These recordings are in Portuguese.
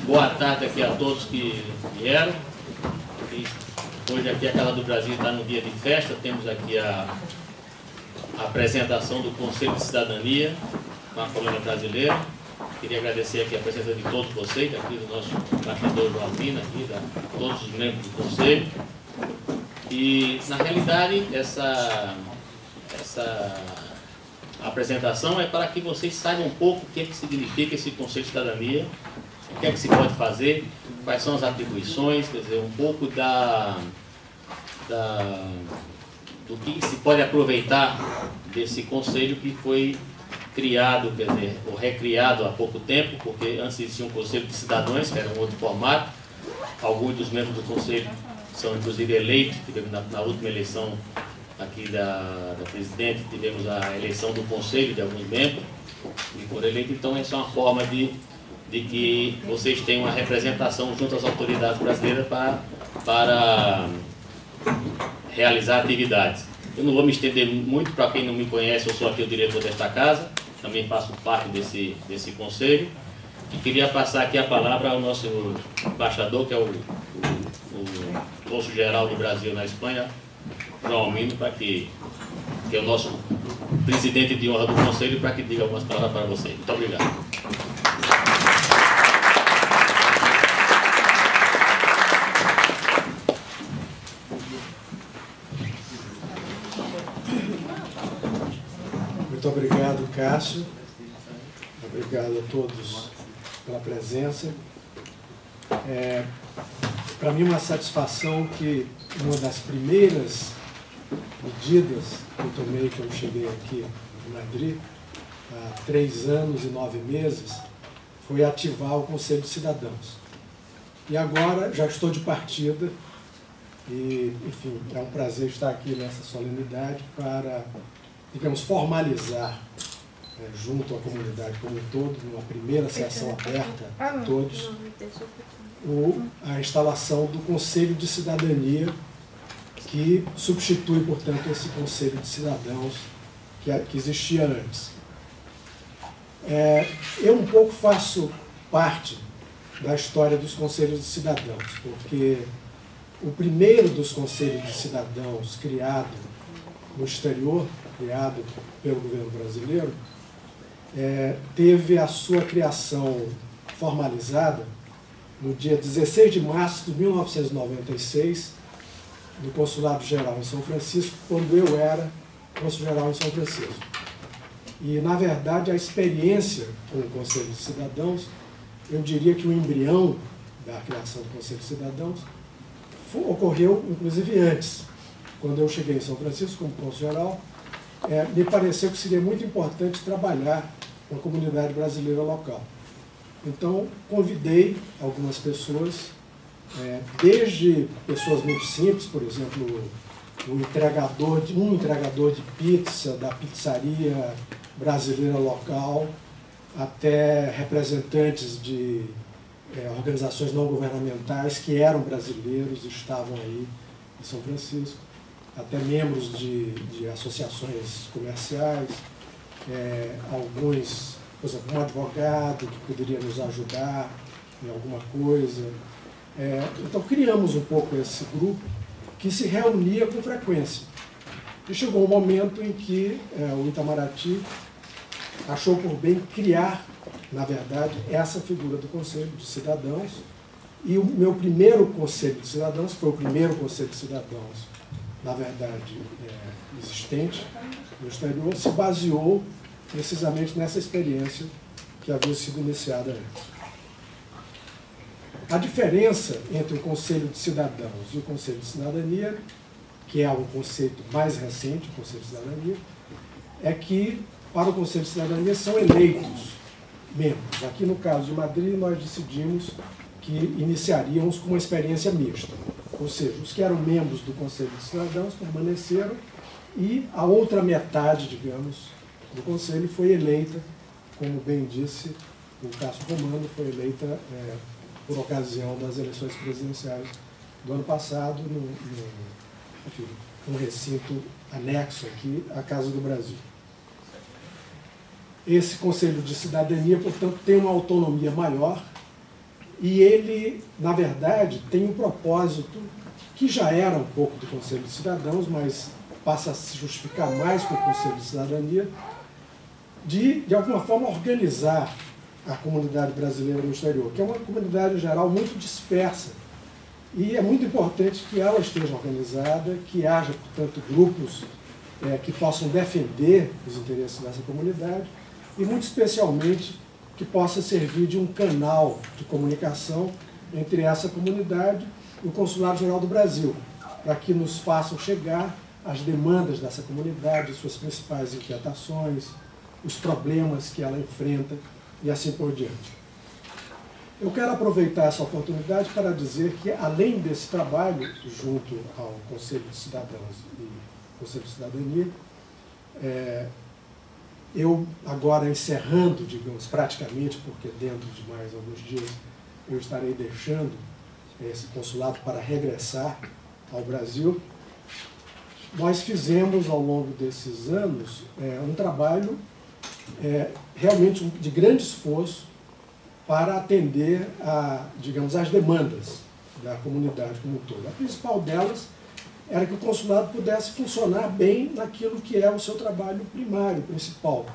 Boa tarde aqui a todos que vieram. Hoje aqui a Casa do Brasil está no dia de festa. Temos aqui a apresentação do Conselho de Cidadania com a colônia brasileira. Queria agradecer aqui a presença de todos vocês, aqui do nosso embaixador João Pina, aqui, todos os membros do Conselho. E, na realidade, essa apresentação é para que vocês saibam um pouco o que é que significa esse Conselho de Cidadania, o que é que se pode fazer, quais são as atribuições, quer dizer, um pouco do que se pode aproveitar desse Conselho que foi criado, quer dizer, ou recriado há pouco tempo, porque antes existia um Conselho de Cidadãos, que era um outro formato. Alguns dos membros do Conselho são, inclusive, eleitos. Tivemos na última eleição aqui da presidente, tivemos a eleição do Conselho de alguns membros, e foram eleitos. Então, essa é uma forma de que vocês tenham uma representação junto às autoridades brasileiras para realizar atividades. Eu não vou me estender muito, para quem não me conhece, eu sou aqui o diretor desta casa, também faço parte desse conselho, e queria passar aqui a palavra ao nosso embaixador, que é o cônsul-geral do Brasil na Espanha, João Almino, para que é o nosso presidente de honra do conselho, para que diga algumas palavras para vocês. Muito obrigado. Muito obrigado, Cássio. Obrigado a todos pela presença. Para mim é uma satisfação que uma das primeiras medidas que eu tomei quando cheguei aqui em Madrid, há 3 anos e 9 meses, foi ativar o Conselho de Cidadãos. E agora já estou de partida e, enfim, é um prazer estar aqui nessa solenidade para, digamos, formalizar junto à comunidade como um todo, numa primeira sessão aberta a todos, a instalação do Conselho de Cidadania, que substitui, portanto, esse Conselho de Cidadãos que existia antes. Eu um pouco faço parte da história dos Conselhos de Cidadãos, porque o primeiro dos Conselhos de Cidadãos criado no exterior, criado pelo governo brasileiro, teve a sua criação formalizada no dia 16 de março de 1996, no Consulado-Geral em São Francisco, quando eu era Cônsul-Geral em São Francisco. E, na verdade, a experiência com o Conselho de Cidadãos, eu diria que o embrião da criação do Conselho de Cidadãos ocorreu, inclusive, antes. Quando eu cheguei em São Francisco como Cônsul-Geral, me pareceu que seria muito importante trabalhar com a comunidade brasileira local. Então, convidei algumas pessoas, desde pessoas muito simples, por exemplo, um entregador de pizza da pizzaria brasileira local, até representantes de organizações não governamentais que eram brasileiros e estavam aí em São Francisco, até membros de associações comerciais, alguns, por exemplo, um advogado que poderia nos ajudar em alguma coisa. Então, criamos um pouco esse grupo que se reunia com frequência. E chegou um momento em que o Itamaraty achou por bem criar, na verdade, essa figura do Conselho de Cidadãos. E o meu primeiro Conselho de Cidadãos, que foi o primeiro Conselho de Cidadãos, na verdade, existente no exterior, se baseou precisamente nessa experiência que havia sido iniciada antes. A diferença entre o Conselho de Cidadãos e o Conselho de Cidadania, que é um conceito mais recente, o Conselho de Cidadania, é que para o Conselho de Cidadania são eleitos membros. Aqui no caso de Madrid, nós decidimos que iniciaríamos com uma experiência mista. Ou seja, os que eram membros do Conselho de Cidadãos permaneceram e a outra metade, digamos, do Conselho foi eleita, como bem disse o Cássio Romano, foi eleita por ocasião das eleições presidenciais do ano passado, num recinto anexo aqui à Casa do Brasil. Esse Conselho de Cidadania, portanto, tem uma autonomia maior e ele, na verdade, tem um propósito que já era um pouco do Conselho de Cidadãos, mas passa a se justificar mais com o Conselho de Cidadania, de alguma forma, organizar a comunidade brasileira no exterior, que é uma comunidade, em geral, muito dispersa. E é muito importante que ela esteja organizada, que haja, portanto, grupos que possam defender os interesses dessa comunidade e, muito especialmente, que possa servir de um canal de comunicação entre essa comunidade e o Consulado-Geral do Brasil, para que nos façam chegar as demandas dessa comunidade, suas principais inquietações, os problemas que ela enfrenta e assim por diante. Eu quero aproveitar essa oportunidade para dizer que, além desse trabalho, junto ao Conselho de Cidadãos e Conselho de Cidadania, eu agora encerrando, digamos, praticamente, porque dentro de mais alguns dias eu estarei deixando esse consulado para regressar ao Brasil, nós fizemos ao longo desses anos um trabalho realmente de grande esforço para atender digamos, às demandas da comunidade como um todo. A principal delas era que o consulado pudesse funcionar bem naquilo que é o seu trabalho primário, principal,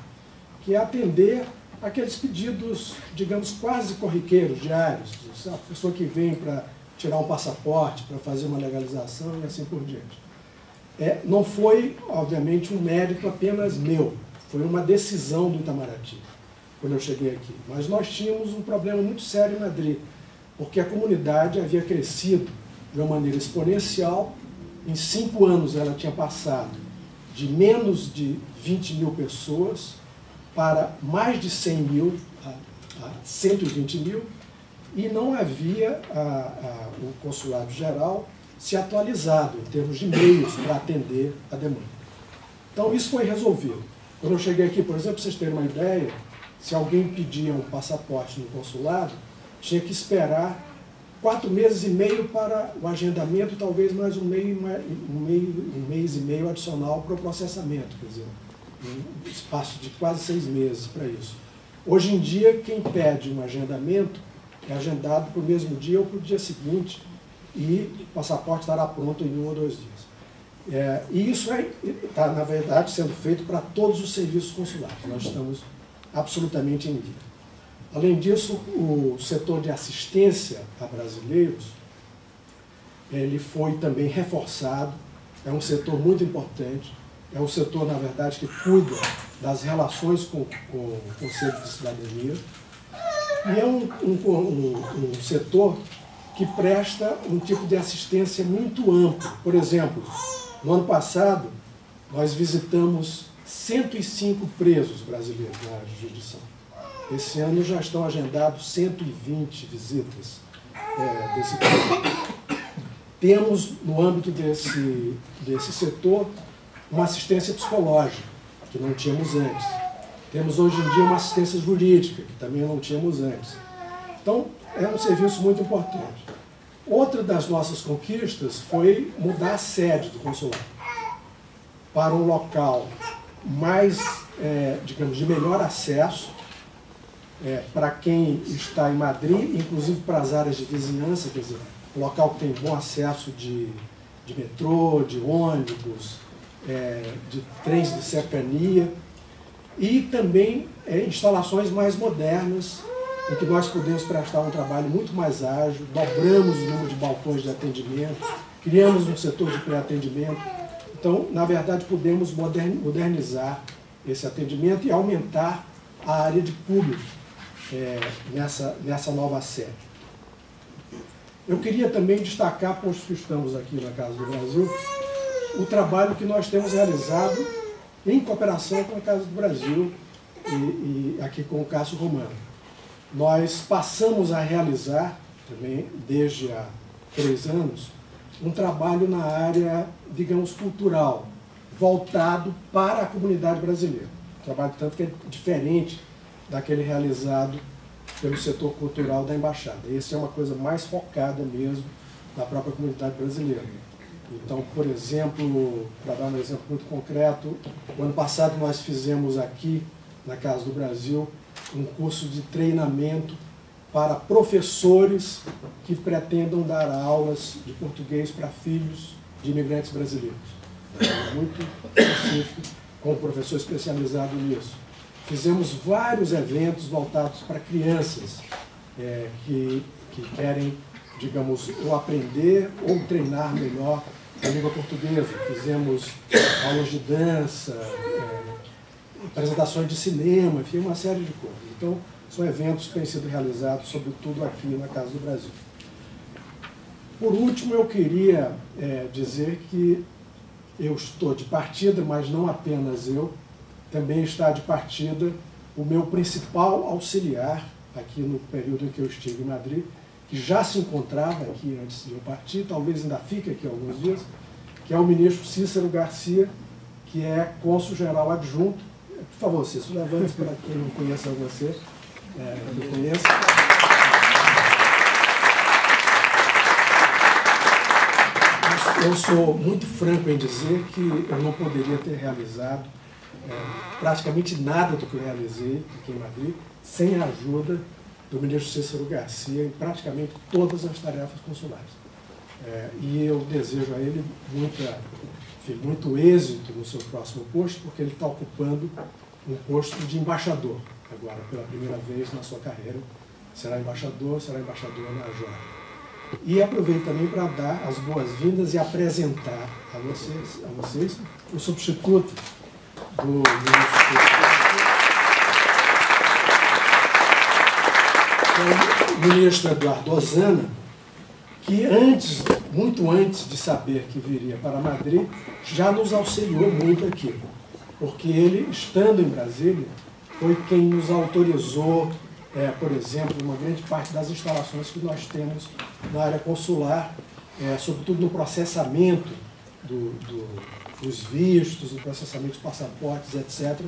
que é atender aqueles pedidos, digamos, quase corriqueiros, diários, a pessoa que vem para tirar um passaporte, para fazer uma legalização e assim por diante. Não foi, obviamente, um mérito apenas meu, foi uma decisão do Itamaraty, quando eu cheguei aqui. Mas nós tínhamos um problema muito sério em Madrid, porque a comunidade havia crescido de uma maneira exponencial. Em 5 anos ela tinha passado de menos de 20 mil pessoas para mais de 100 mil, a 120 mil, e não havia o Consulado-Geral se atualizado em termos de meios para atender a demanda. Então isso foi resolvido. Quando eu cheguei aqui, por exemplo, para vocês terem uma ideia, se alguém pedia um passaporte no consulado, tinha que esperar 4 meses e meio para o agendamento, talvez mais um mês e meio adicional para o processamento, quer dizer, um espaço de quase 6 meses para isso. Hoje em dia, quem pede um agendamento é agendado para o mesmo dia ou para o dia seguinte, e o passaporte estará pronto em 1 ou 2 dias. E isso está, na verdade, sendo feito para todos os serviços consulares. Nós estamos absolutamente em dia. Além disso, o setor de assistência a brasileiros, ele foi também reforçado, é um setor muito importante, é um setor, na verdade, que cuida das relações com o Conselho de Cidadania, e é um setor que presta um tipo de assistência muito amplo. Por exemplo, no ano passado, nós visitamos 105 presos brasileiros na jurisdição. Esse ano já estão agendados 120 visitas desse tipo. Temos, no âmbito desse setor, uma assistência psicológica, que não tínhamos antes. Temos hoje em dia uma assistência jurídica, que também não tínhamos antes. Então, é um serviço muito importante. Outra das nossas conquistas foi mudar a sede do consulado para um local mais, digamos, de melhor acesso para quem está em Madrid, inclusive para as áreas de vizinhança, quer dizer, um local que tem bom acesso de metrô, de ônibus, de trens de cercania, e também instalações mais modernas, em que nós podemos prestar um trabalho muito mais ágil, dobramos o número de balcões de atendimento, criamos um setor de pré-atendimento. Então, na verdade, podemos modernizar esse atendimento e aumentar a área de público nessa nova sede. Eu queria também destacar, posto que estamos aqui na Casa do Brasil, o trabalho que nós temos realizado em cooperação com a Casa do Brasil e aqui com o Cássio Romano. Nós passamos a realizar, também desde há 3 anos, um trabalho na área, digamos, cultural, voltado para a comunidade brasileira. Um trabalho, tanto que é diferente daquele realizado pelo setor cultural da Embaixada. Esse é uma coisa mais focada mesmo na própria comunidade brasileira. Então, por exemplo, para dar um exemplo muito concreto, o ano passado nós fizemos aqui, na Casa do Brasil, um curso de treinamento para professores que pretendam dar aulas de português para filhos de imigrantes brasileiros. Muito específico, com um professor especializado nisso. Fizemos vários eventos voltados para crianças que querem, digamos, ou aprender ou treinar melhor a língua portuguesa. Fizemos aulas de dança, apresentações de cinema, enfim, uma série de coisas. Então, são eventos que têm sido realizados, sobretudo aqui na Casa do Brasil. Por último, eu queria dizer que eu estou de partida, mas não apenas eu, também está de partida o meu principal auxiliar, aqui no período em que eu estive em Madrid, que já se encontrava aqui antes de eu partir, talvez ainda fique aqui alguns dias, que é o ministro Cícero Garcia, que é cônsul-geral adjunto. Por favor, Cícero, levante para quem não conhece você. Eu conheço. Eu sou muito franco em dizer que eu não poderia ter realizado praticamente nada do que eu realizei aqui em Madrid sem a ajuda do ministro Cícero Garcia em praticamente todas as tarefas consulares. E eu desejo a ele muito êxito no seu próximo posto, porque ele está ocupando um posto de embaixador, agora pela primeira vez na sua carreira. Será embaixador na JOA. E aproveito também para dar as boas-vindas e apresentar a vocês o substituto do ministro, o ministro Eduardo Ozana, que muito antes de saber que viria para Madrid, já nos auxiliou muito aqui, porque ele, estando em Brasília, foi quem nos autorizou, por exemplo, uma grande parte das instalações que nós temos na área consular, sobretudo no processamento dos vistos, no processamento dos passaportes, etc.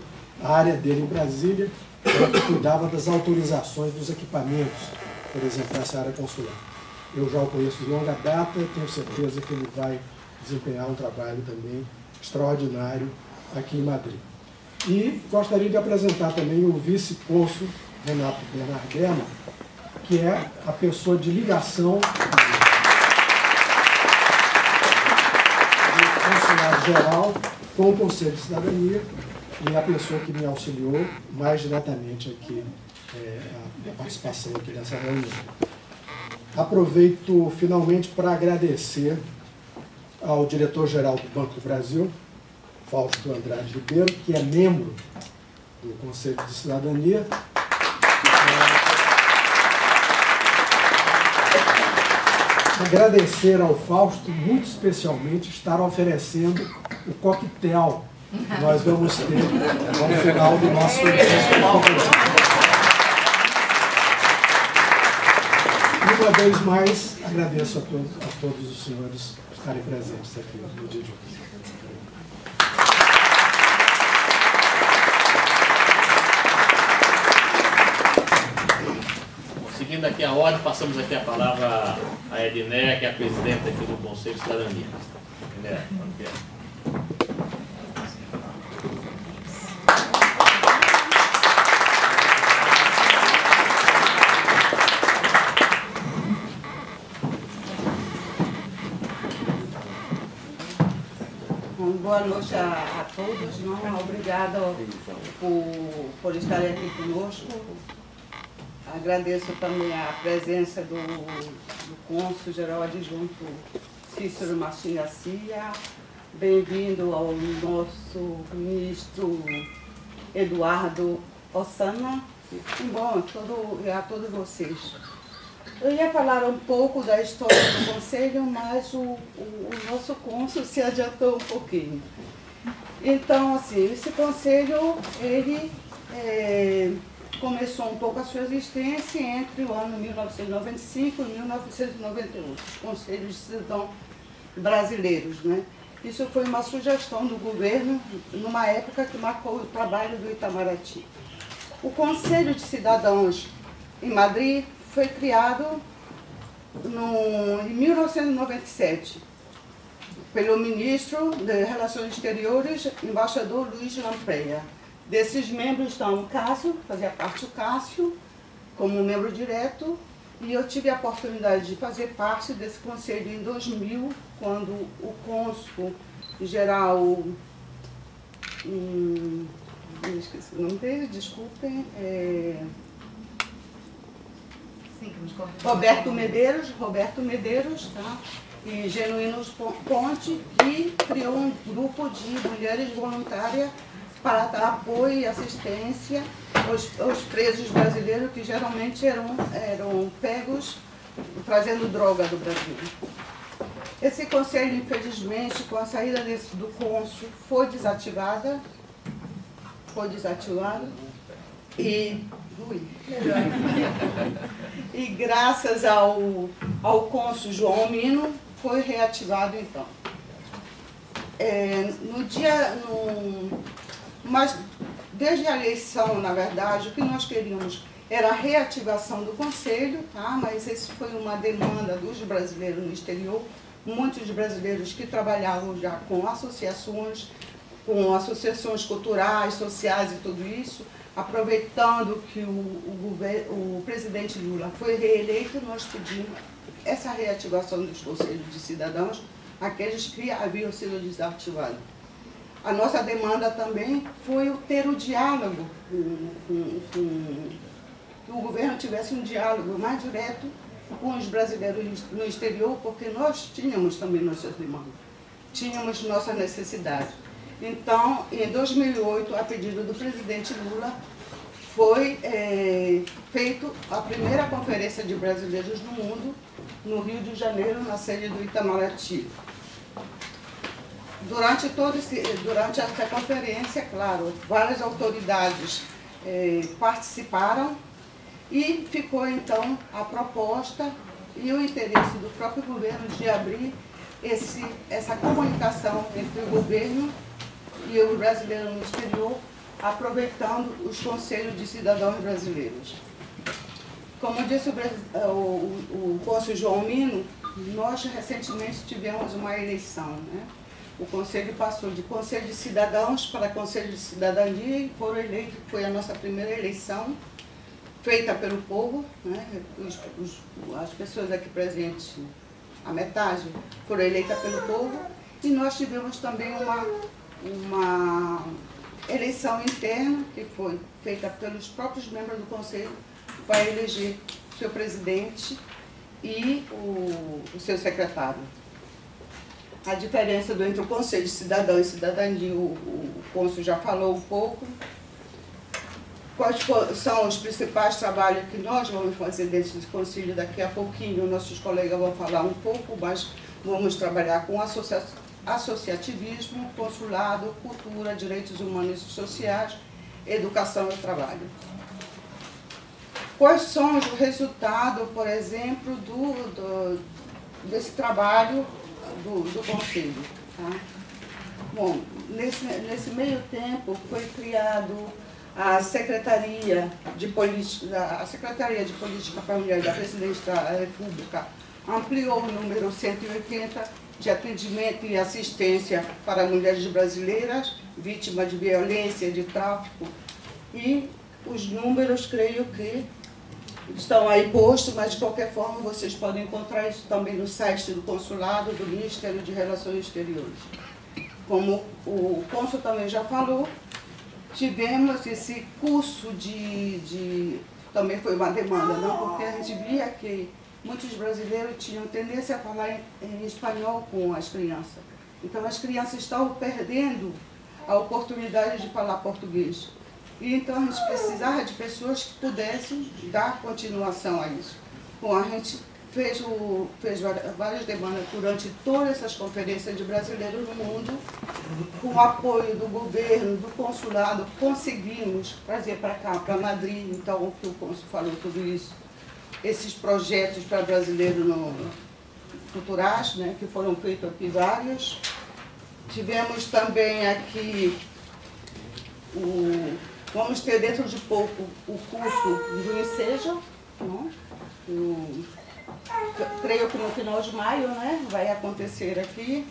A área dele em Brasília que cuidava das autorizações dos equipamentos, por exemplo, nessa área consular. Eu já o conheço de longa data, tenho certeza que ele vai desempenhar um trabalho também extraordinário aqui em Madrid. E gostaria de apresentar também o vice-cônsul Renato Bernardema, que é a pessoa de ligação do consulado-geral com o Conselho de Cidadania e a pessoa que me auxiliou mais diretamente aqui, a participação aqui nessa reunião. Aproveito finalmente para agradecer ao diretor-geral do Banco do Brasil, Fausto Andrade Ribeiro, que é membro do Conselho de Cidadania. Agradecer ao Fausto, muito especialmente, estar oferecendo o coquetel que nós vamos ter no final do nosso E uma vez mais, agradeço a todos os senhores estarem presentes aqui no dia de hoje. Seguindo aqui a ordem, passamos aqui a palavra a Edneia, que é a presidenta aqui do Conselho de Cidadania. Edneia, onde é? Boa noite a todos. Obrigada por estarem aqui conosco. Agradeço também a presença do cônsul-geral adjunto Cícero Martins Garcia. Bem-vindo ao nosso ministro Eduardo Ozana. E bom, a todos vocês. Eu ia falar um pouco da história do Conselho, mas o nosso cônsul se adiantou um pouquinho. Então, assim, esse Conselho, ele começou um pouco a sua existência entre o ano 1995 e 1998, os Conselhos de Cidadãos Brasileiros, né? Isso foi uma sugestão do governo, numa época que marcou o trabalho do Itamaraty. O Conselho de Cidadãos em Madrid foi criado em 1997 pelo ministro de Relações Exteriores, embaixador Luiz Lampreia. Desses membros estão o Cássio, fazia parte o Cássio, como membro direto, e eu tive a oportunidade de fazer parte desse conselho em 2000, quando o cônsul-geral, esqueci o nome dele, desculpem, Roberto Medeiros, tá? E Genuíno Ponte, que criou um grupo de mulheres voluntárias para dar apoio e assistência aos presos brasileiros que geralmente eram pegos trazendo droga do Brasil. Esse conselho, infelizmente, com a saída do cônsul, foi desativado e graças ao cônsul João Mino, foi reativado então. Mas desde a eleição, na verdade, o que nós queríamos era a reativação do conselho, tá? Mas isso foi uma demanda dos brasileiros no exterior, muitos brasileiros que trabalhavam já com associações culturais, sociais e tudo isso. Aproveitando que o presidente Lula foi reeleito, nós pedimos essa reativação dos conselhos de cidadãos, aqueles que haviam sido desativados. A nossa demanda também foi ter o diálogo, que o governo tivesse um diálogo mais direto com os brasileiros no exterior, porque nós tínhamos também nossas demandas, tínhamos nossas necessidades. Então, em 2008, a pedido do presidente Lula, foi feita a primeira conferência de brasileiros no mundo, no Rio de Janeiro, na sede do Itamaraty. Durante essa conferência, claro, várias autoridades participaram e ficou, então, a proposta e o interesse do próprio governo de abrir essa comunicação entre o governo e o brasileiro no exterior, aproveitando os conselhos de cidadãos brasileiros. Como disse o cônsul João Mino, nós recentemente tivemos uma eleição, né? O conselho passou de conselho de cidadãos para conselho de cidadania e foram eleitos, foi a nossa primeira eleição, feita pelo povo, né? As pessoas aqui presentes, a metade, foram eleitas pelo povo, e nós tivemos também uma eleição interna, que foi feita pelos próprios membros do Conselho, para eleger o seu presidente e o seu secretário. A diferença entre o Conselho de Cidadão e Cidadania, o cônsul já falou um pouco. Quais são os principais trabalhos que nós vamos fazer dentro desse conselho? Daqui a pouquinho, nossos colegas vão falar um pouco, mas vamos trabalhar com associativismo, consulado, cultura, direitos humanos e sociais, educação e trabalho. Quais são os resultados, por exemplo, desse trabalho do Conselho? Tá? Bom, nesse meio tempo foi criado a Secretaria de Política para a Mulher da Presidência da República, ampliou o número 180 de atendimento e assistência para mulheres brasileiras vítimas de violência, de tráfico, e os números, creio que estão aí postos, mas de qualquer forma vocês podem encontrar isso também no site do Consulado, do Ministério de Relações Exteriores. Como o cônsul também já falou, tivemos esse curso também foi uma demanda, não? Porque a gente via que muitos brasileiros tinham tendência a falar em espanhol com as crianças. Então as crianças estavam perdendo a oportunidade de falar português. E então a gente precisava de pessoas que pudessem dar continuação a isso. Bom, a gente fez várias demandas durante todas essas conferências de brasileiros no mundo. Com o apoio do governo, do consulado, conseguimos trazer para cá, para Madrid, então o que o cônsul falou, tudo isso. Esses projetos para brasileiros culturais, né, que foram feitos aqui vários. Tivemos também aqui vamos ter dentro de pouco o curso do Enseja, né? Creio que no final de maio, né, vai acontecer aqui.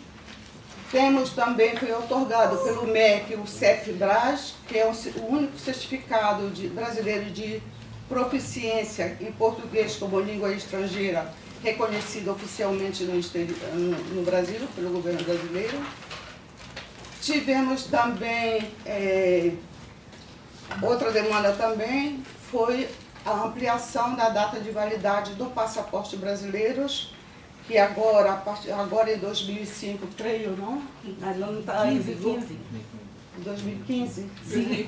Temos também, foi otorgado pelo MEC, o CEP-Bras, que é o único certificado brasileiro de proficiência em português como língua estrangeira reconhecida oficialmente no Brasil, pelo governo brasileiro. Tivemos também, outra demanda também, foi a ampliação da data de validade do passaporte brasileiros, que agora em 2005, creio, não? Mas não está aí, 2015? Sim.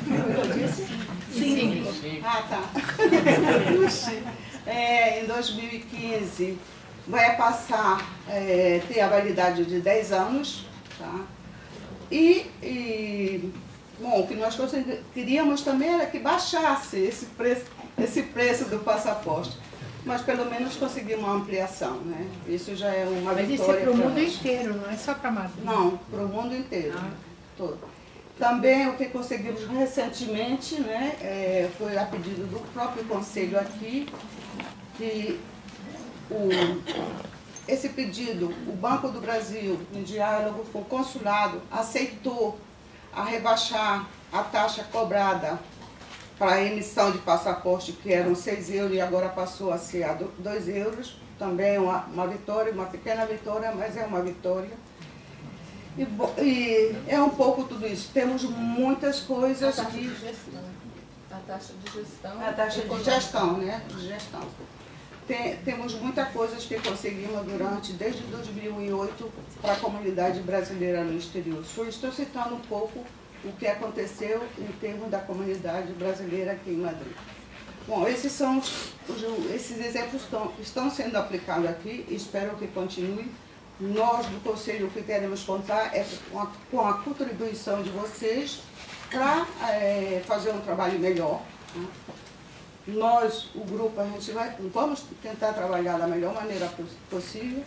Eu disse? Sim. Ah, tá. Em 2015 vai passar a ter a validade de 10 anos, tá? Bom, o que nós queríamos também era que baixasse esse preço do passaporte, mas pelo menos conseguimos uma ampliação, né? Isso já é uma vitória. Mas isso é para o mundo nós. inteiro, não é só para Madrid? Não, para o mundo inteiro. Todo. Também o que conseguimos recentemente, né, foi a pedido do próprio Conselho aqui, que esse pedido, o Banco do Brasil, em diálogo com o consulado, aceitou a rebaixar a taxa cobrada para a emissão de passaporte, que eram 6 euros e agora passou a ser a 2 euros. Também uma vitória, uma pequena vitória, mas é uma vitória. E é um pouco tudo isso. Temos muitas coisas que... A taxa de gestão. A taxa de gestão, né? De gestão. Temos muitas coisas que conseguimos desde 2008 para a comunidade brasileira no exterior. Só estou citando um pouco o que aconteceu em termos da comunidade brasileira aqui em Madrid. Bom, esses exemplos estão sendo aplicados aqui, espero que continue. Nós, do Conselho, o que queremos contar é com a contribuição de vocês para fazer um trabalho melhor, né? Nós, o grupo, vamos tentar trabalhar da melhor maneira possível,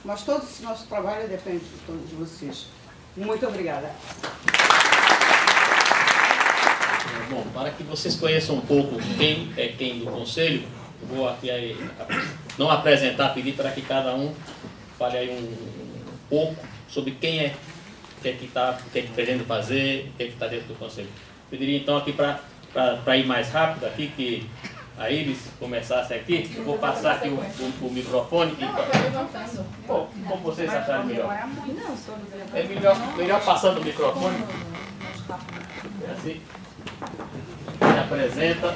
mas todo esse nosso trabalho depende de todos vocês. Muito obrigada. Bom, para que vocês conheçam um pouco quem é quem do Conselho, eu vou aqui não apresentar, pedir para que cada um fale aí um pouco sobre quem é, o que é que pretende fazer, o que é que está dentro do Conselho. Pediria então aqui para ir mais rápido aqui, que a Iris começasse aqui, eu vou passar aqui o microfone. Bom, como vocês acharem melhor? É melhor passando o microfone. É assim. Se apresenta,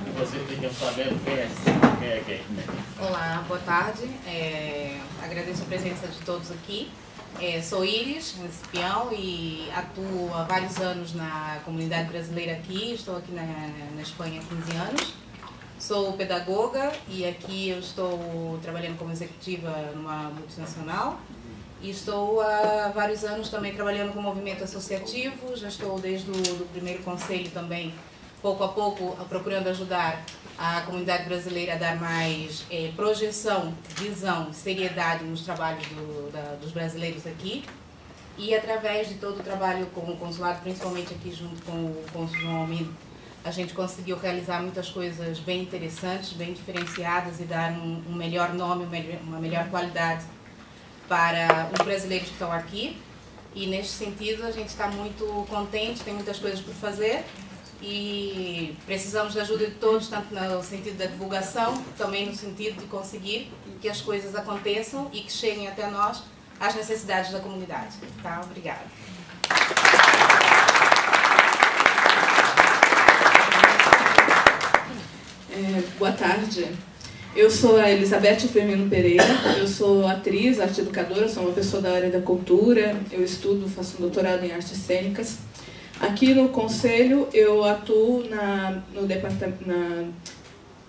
e vocês ficam sabendo quem é quem. Olá, boa tarde. Agradeço a presença de todos aqui. Sou Iris, espião, e atuo há vários anos na comunidade brasileira aqui. Estou aqui na Espanha há 15 anos. Sou pedagoga e aqui eu estou trabalhando como executiva numa multinacional. E estou há vários anos também trabalhando com movimento associativo. Já estou desde o primeiro conselho também, pouco a pouco, procurando ajudar a comunidade brasileira a dar mais projeção, visão, seriedade nos trabalhos dos brasileiros aqui. E através de todo o trabalho com o consulado, principalmente aqui junto com o cônsul João Almeida, a gente conseguiu realizar muitas coisas bem interessantes, bem diferenciadas e dar um melhor nome, uma melhor qualidade para os brasileiros que estão aqui. E neste sentido a gente está muito contente, tem muitas coisas por fazer. E precisamos da ajuda de todos, tanto no sentido da divulgação, também no sentido de conseguir que as coisas aconteçam e que cheguem até nós as necessidades da comunidade. Tá? Obrigada. Boa tarde. Eu sou a Elizabeth Firmino Pereira, eu sou atriz, arte educadora, sou uma pessoa da área da cultura, eu estudo, faço um doutorado em artes cênicas. Aqui no Conselho eu atuo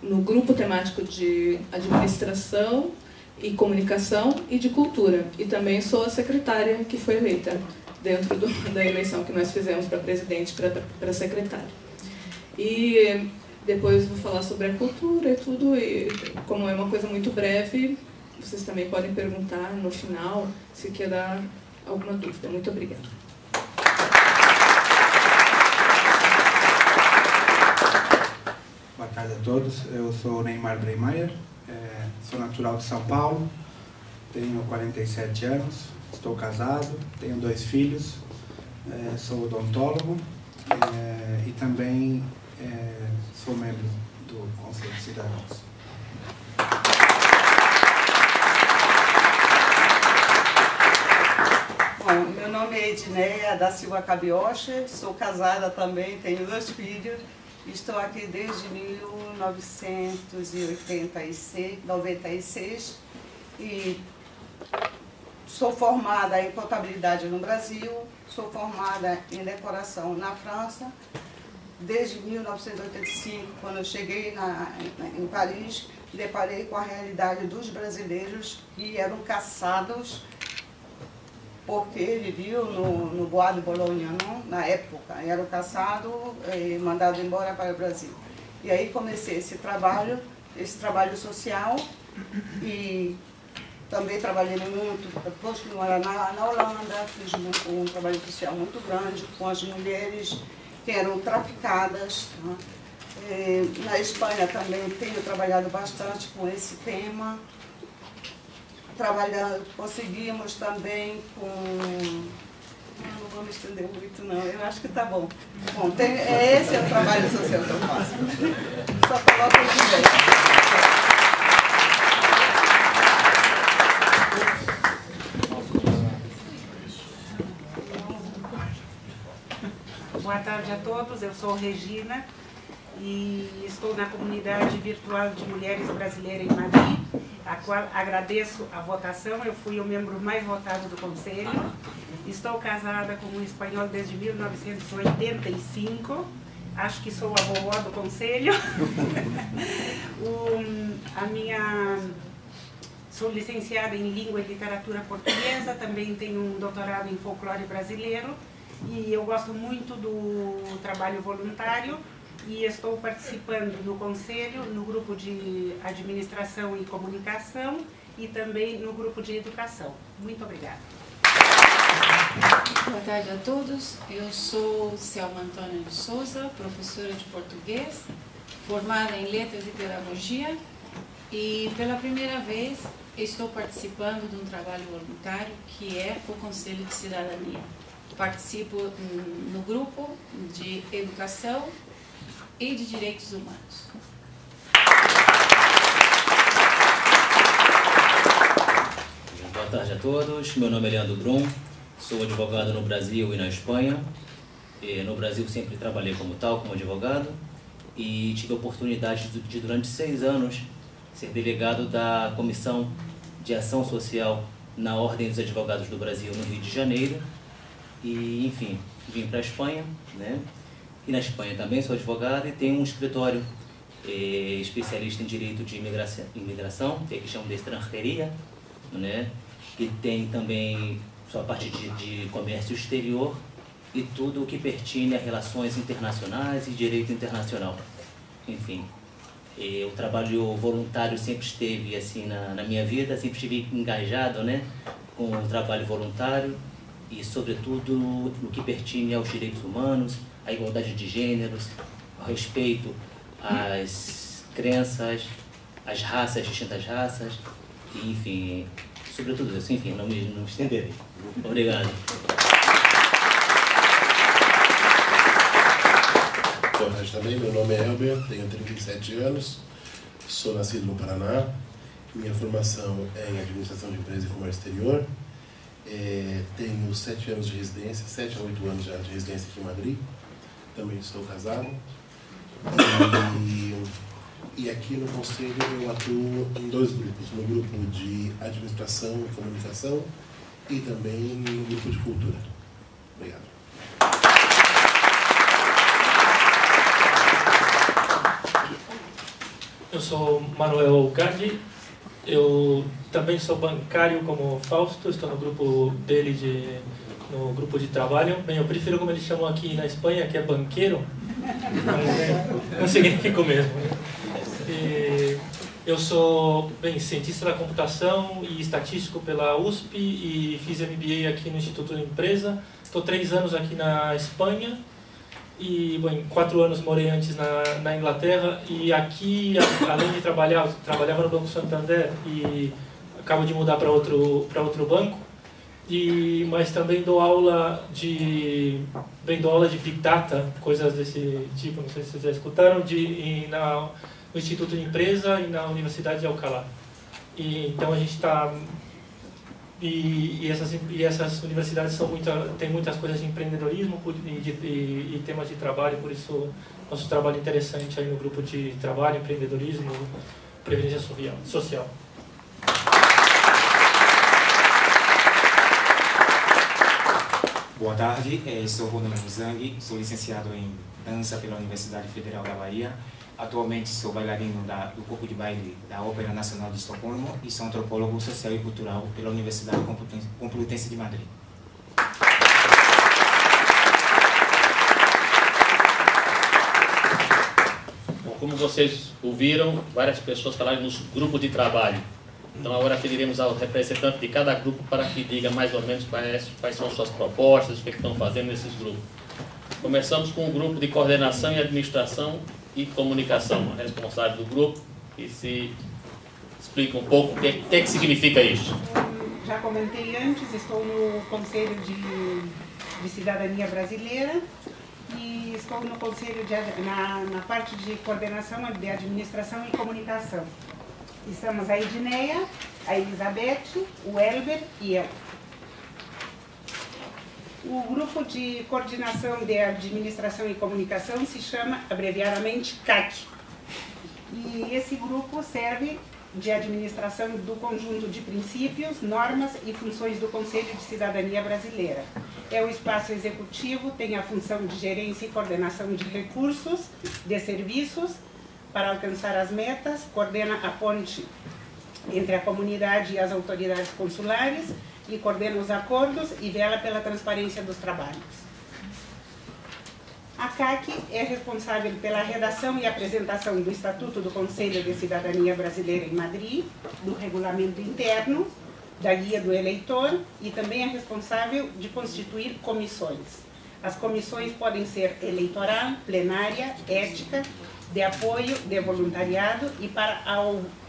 no grupo temático de administração e comunicação e de cultura. E também sou a secretária que foi eleita dentro da eleição que nós fizemos para presidente e para secretária. E depois vou falar sobre a cultura e tudo, e como é uma coisa muito breve, vocês também podem perguntar no final se quer alguma dúvida. Muito obrigada. Boa tarde a todos, eu sou Neymar Breimeyer, sou natural de São Paulo, tenho 47 anos, estou casado, tenho 2 filhos, sou odontólogo e também sou membro do Conselho de Cidadãos. Bom, meu nome é Edneia da Silva Cabiocha, sou casada também, tenho 2 filhos. Estou aqui desde 1996 e sou formada em contabilidade no Brasil, sou formada em decoração na França. Desde 1985, quando eu cheguei em Paris, deparei com a realidade dos brasileiros que eram caçados porque viviam no Bois de Boulogne, não? Na época, eram caçados e mandados embora para o Brasil. E aí comecei esse trabalho social, e também trabalhei muito, depois que morar na Holanda, fiz um trabalho social muito grande com as mulheres que eram traficadas. Tá? Na Espanha também tenho trabalhado bastante com esse tema. Conseguimos também com... Não vou me estender muito não, eu acho que tá bom. Bom, esse é o trabalho social que eu faço. Só coloco o dinheiro. Boa tarde a todos, eu sou Regina e estou na comunidade virtual de mulheres brasileiras em Madrid, a qual agradeço a votação. Eu fui o membro mais votado do Conselho. Estou casada com um espanhol desde 1985. Acho que sou a vovó do Conselho. Sou licenciada em Língua e Literatura Portuguesa, também tenho um doutorado em Folclore Brasileiro e eu gosto muito do trabalho voluntário. E estou participando no Conselho, no grupo de Administração e Comunicação e também no grupo de Educação. Muito obrigada. Boa tarde a todos. Eu sou Selma Antônia de Souza, professora de português, formada em Letras e Pedagogia, e pela primeira vez estou participando de um trabalho voluntário que é o Conselho de Cidadania. Participo no grupo de Educação e de Direitos Humanos. Boa tarde a todos, meu nome é Leandro Brum, sou advogado no Brasil e na Espanha. No Brasil sempre trabalhei como advogado, e tive a oportunidade de durante 6 anos ser delegado da Comissão de Ação Social na Ordem dos Advogados do Brasil no Rio de Janeiro. E, enfim, vim para a Espanha, né? E na Espanha também sou advogado e tenho um escritório especialista em direito de imigração, que chama de estrangeria, né? E tem também sua parte de comércio exterior e tudo o que pertine a relações internacionais e direito internacional. Enfim, o trabalho voluntário sempre esteve assim na minha vida, sempre estive engajado, né, com o trabalho voluntário e, sobretudo, no que pertine aos direitos humanos, à igualdade de gêneros, ao respeito às crenças, às raças, distintas raças, e, enfim, sobretudo isso. Enfim, não me estenderei. Obrigado. Boa tarde também, meu nome é Elber, tenho 37 anos, sou nascido no Paraná, minha formação é em Administração de Empresas e Comércio Exterior, tenho 7 anos de residência, 7 a 8 anos já de residência aqui em Madrid, também estou casado, e aqui no Conselho eu atuo em 2 grupos, no grupo de Administração e Comunicação e também no grupo de Cultura. Obrigado. Eu sou Manuel Gardi, eu também sou bancário como Fausto, estou no grupo dele, no grupo de trabalho. Bem, eu prefiro como eles chamam aqui na Espanha, que é banqueiro, não significa o mesmo. E eu sou, cientista da computação e estatístico pela USP e fiz MBA aqui no Instituto de Empresa. Estou 3 anos aqui na Espanha. E, 4 anos morei antes na Inglaterra, e aqui, além de trabalhava no Banco Santander e acabo de mudar para outro banco. mas também dou aula de Big Data, coisas desse tipo, não sei se vocês já escutaram, no Instituto de Empresa e na Universidade de Alcalá. Então a gente está... E essas universidades têm muitas coisas de empreendedorismo e temas de trabalho, por isso nosso trabalho é interessante aí no grupo de trabalho, empreendedorismo, previdência social. Boa tarde, sou Ronaldo Muzangue, sou licenciado em dança pela Universidade Federal da Bahia. Atualmente sou bailarino do corpo de baile da Ópera Nacional de Estocolmo e sou antropólogo social e cultural pela Universidade Complutense de Madrid. Bom, como vocês ouviram, várias pessoas falaram nos grupos de trabalho. Então agora pediremos ao representante de cada grupo para que diga mais ou menos quais são suas propostas, o que estão fazendo nesses grupos. Começamos com o grupo de coordenação e administração e comunicação, a responsável do grupo, que se explica um pouco o que significa isso. Já comentei antes, estou no Conselho de Cidadania Brasileira e estou no Conselho na parte de coordenação de administração e comunicação. Estamos a Edneia, a Elizabeth, o Elber e eu. O grupo de coordenação de administração e comunicação se chama, abreviadamente, CAC. E esse grupo serve de administração do conjunto de princípios, normas e funções do Conselho de Cidadania Brasileira. É o espaço executivo, tem a função de gerência e coordenação de recursos, de serviços, para alcançar as metas, coordena a ponte entre a comunidade e as autoridades consulares, e coordena os acordos e vela pela transparência dos trabalhos. A CAC é responsável pela redação e apresentação do Estatuto do Conselho de Cidadania Brasileira em Madrid, do regulamento interno, da guia do eleitor e também é responsável de constituir comissões. As comissões podem ser eleitoral, plenária, ética, de apoio, de voluntariado e para a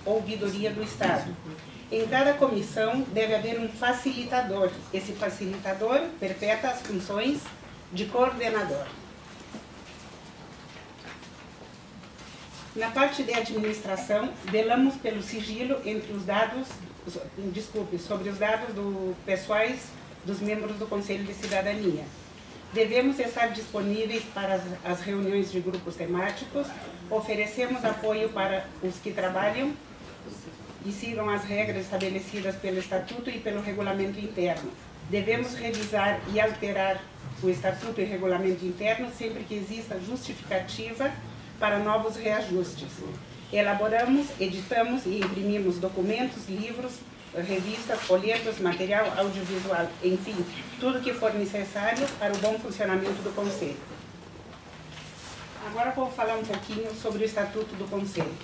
ouvidoria do Estado. Em cada comissão deve haver um facilitador. Esse facilitador perpetua as funções de coordenador. Na parte de administração, velamos pelo sigilo entre os dados, sobre os dados pessoais dos membros do Conselho de Cidadania. Devemos estar disponíveis para as reuniões de grupos temáticos, oferecemos apoio para os que trabalham e sigam as regras estabelecidas pelo Estatuto e pelo Regulamento Interno. Devemos revisar e alterar o Estatuto e Regulamento Interno sempre que exista justificativa para novos reajustes. Elaboramos, editamos e imprimimos documentos, livros, revistas, folhetos, material audiovisual, enfim, tudo que for necessário para o bom funcionamento do Conselho. Agora vou falar um pouquinho sobre o Estatuto do Conselho.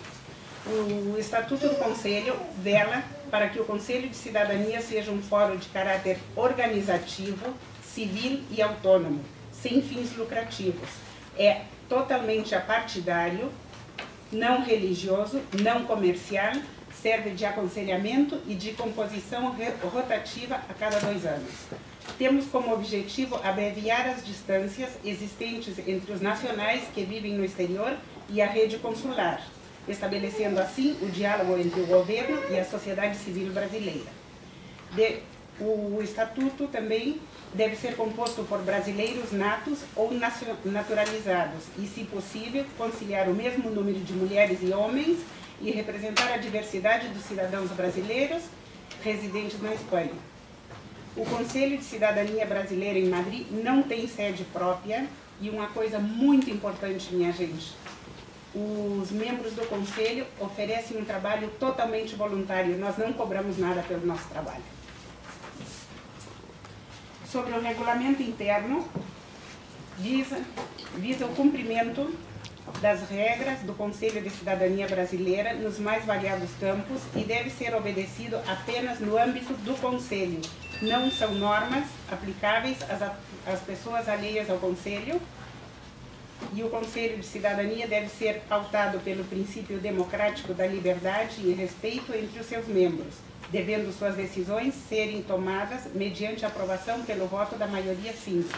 O Estatuto do Conselho vela para que o Conselho de Cidadania seja um fórum de caráter organizativo, civil e autônomo, sem fins lucrativos. É totalmente apartidário, não religioso, não comercial, serve de aconselhamento e de composição rotativa a cada 2 anos. Temos como objetivo abreviar as distâncias existentes entre os nacionais que vivem no exterior e a rede consular, estabelecendo assim o diálogo entre o governo e a sociedade civil brasileira. O Estatuto também deve ser composto por brasileiros natos ou naturalizados e, se possível, conciliar o mesmo número de mulheres e homens e representar a diversidade dos cidadãos brasileiros residentes na Espanha. O Conselho de Cidadania Brasileira em Madrid não tem sede própria e uma coisa muito importante, minha gente, os membros do Conselho oferecem um trabalho totalmente voluntário, nós não cobramos nada pelo nosso trabalho. Sobre o regulamento interno, visa o cumprimento das regras do Conselho de Cidadania Brasileira nos mais variados campos e deve ser obedecido apenas no âmbito do Conselho. Não são normas aplicáveis às pessoas alheias ao Conselho e o Conselho de Cidadania deve ser pautado pelo princípio democrático da liberdade e respeito entre os seus membros, devendo suas decisões serem tomadas mediante aprovação pelo voto da maioria simples.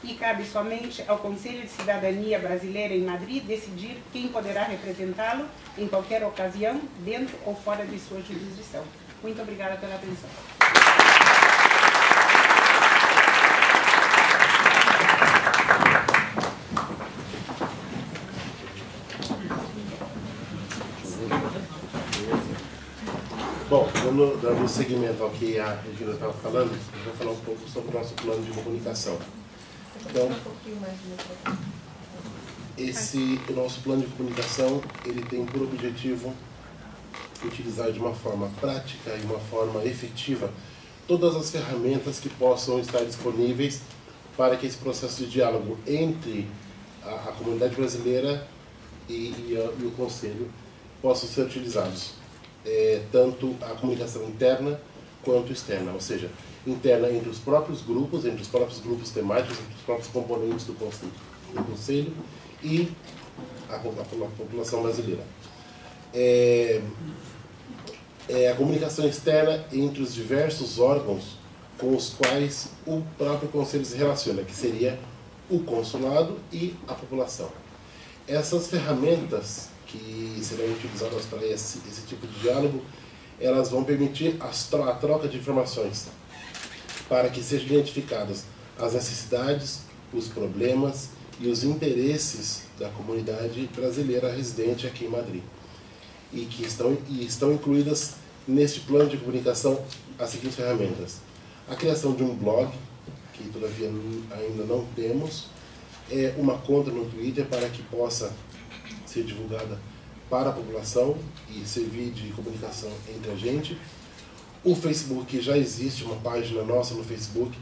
E cabe somente ao Conselho de Cidadania Brasileira em Madrid decidir quem poderá representá-lo em qualquer ocasião, dentro ou fora de sua jurisdição. Muito obrigada pela atenção. Bom, dando seguimento ao que a Regina estava falando, eu vou falar um pouco sobre o nosso plano de comunicação. Então, o nosso plano de comunicação, ele tem por objetivo utilizar de uma forma prática e uma forma efetiva todas as ferramentas que possam estar disponíveis para que esse processo de diálogo entre a comunidade brasileira e o Conselho possam ser utilizados. Tanto a comunicação interna quanto externa, ou seja, interna entre os próprios grupos temáticos, entre os próprios componentes do Conselho e a população brasileira. A comunicação externa entre os diversos órgãos com os quais o próprio Conselho se relaciona, que seria o consulado e a população. Essas ferramentas que serão utilizadas para esse tipo de diálogo, elas vão permitir a troca de informações para que sejam identificadas as necessidades, os problemas e os interesses da comunidade brasileira residente aqui em Madrid. E que estão incluídas neste plano de comunicação as seguintes ferramentas. A criação de um blog, que todavia ainda não temos, uma conta no Twitter para que possa ser divulgada para a população e servir de comunicação entre a gente. O Facebook, já existe uma página nossa no Facebook,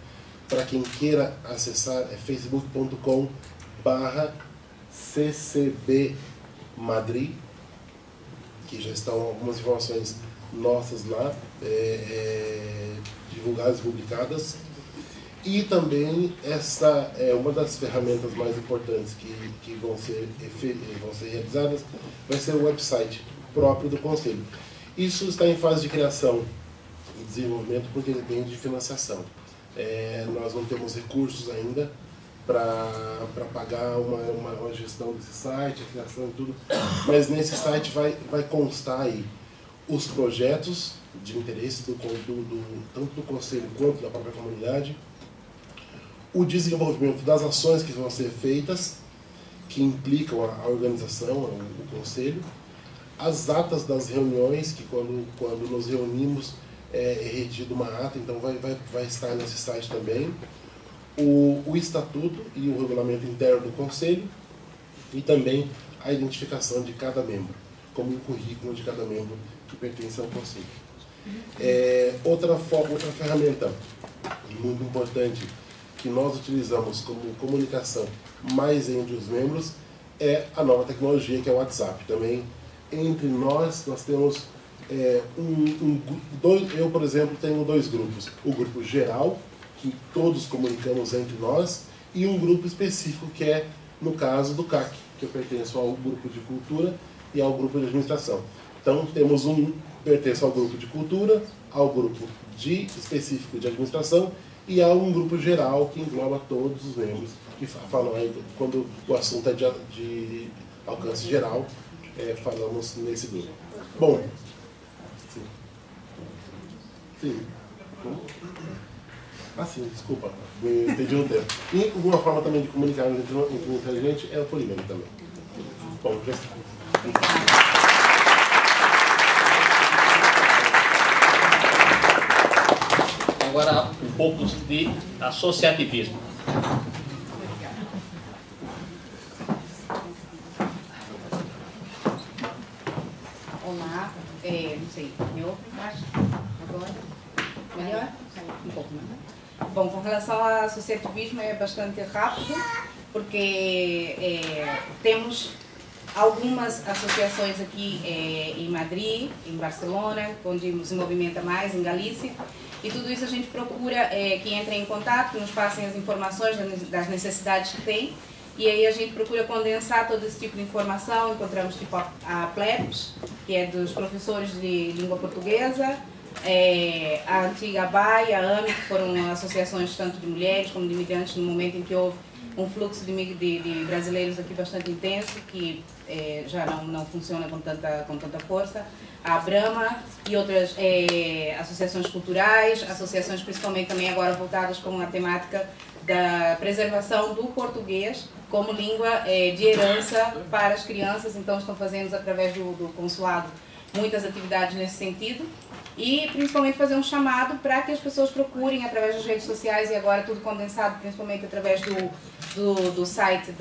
para quem queira acessar é facebook.com/ccbmadrid, que já estão algumas informações nossas lá, divulgadas e publicadas. E também essa é uma das ferramentas mais importantes que vão ser realizadas, vai ser o website próprio do Conselho. Isso está em fase de criação e desenvolvimento porque depende de financiação. Nós não temos recursos ainda para pagar uma gestão desse site, a criação e tudo, mas nesse site vai constar aí os projetos de interesse tanto do Conselho quanto da própria comunidade, o desenvolvimento das ações que vão ser feitas, que implicam a organização, o Conselho, as atas das reuniões, que quando nos reunimos é redigido uma ata, então vai estar nesse site também, o estatuto e o regulamento interno do Conselho, e também a identificação de cada membro, como o currículo de cada membro que pertence ao Conselho. Outra ferramenta muito importante que nós utilizamos como comunicação mais entre os membros é a nova tecnologia, que é o WhatsApp. Também entre nós temos eu, por exemplo, tenho dois grupos. O grupo geral, que todos comunicamos entre nós, e um grupo específico, que é, no caso do CAC, que eu pertenço ao grupo de cultura e ao grupo de administração. Então, temos pertenço ao grupo de cultura, ao grupo específico de administração, e há um grupo geral que engloba todos os membros, que falam aí, quando o assunto é de alcance geral, falamos nesse grupo. Bom, sim. Sim, desculpa, me entendi no tempo. E uma forma também de comunicar entre a gente é o por e-mail também. Bom, já está. Agora, um pouco de associativismo. Olá, não sei, me ouve embaixo? Agora? Melhor? Um pouco, né? Bom, com relação ao associativismo é bastante rápido, porque temos algumas associações aqui em Madrid, em Barcelona, onde se movimenta mais, em Galícia, e tudo isso a gente procura que entrem em contato, que nos passem as informações das necessidades que tem, e aí a gente procura condensar todo esse tipo de informação. Encontramos tipo a PLEPS, que é dos professores de língua portuguesa, a antiga ABAI, a AMI, que foram associações tanto de mulheres como de imigrantes, no momento em que houve um fluxo de brasileiros aqui bastante intenso, que já não funciona com tanta força. A Brahma e outras associações culturais, associações principalmente também agora voltadas com a temática da preservação do português como língua de herança para as crianças. Então estão fazendo através do consulado muitas atividades nesse sentido. E principalmente fazer um chamado para que as pessoas procurem através das redes sociais, e agora tudo condensado principalmente através do site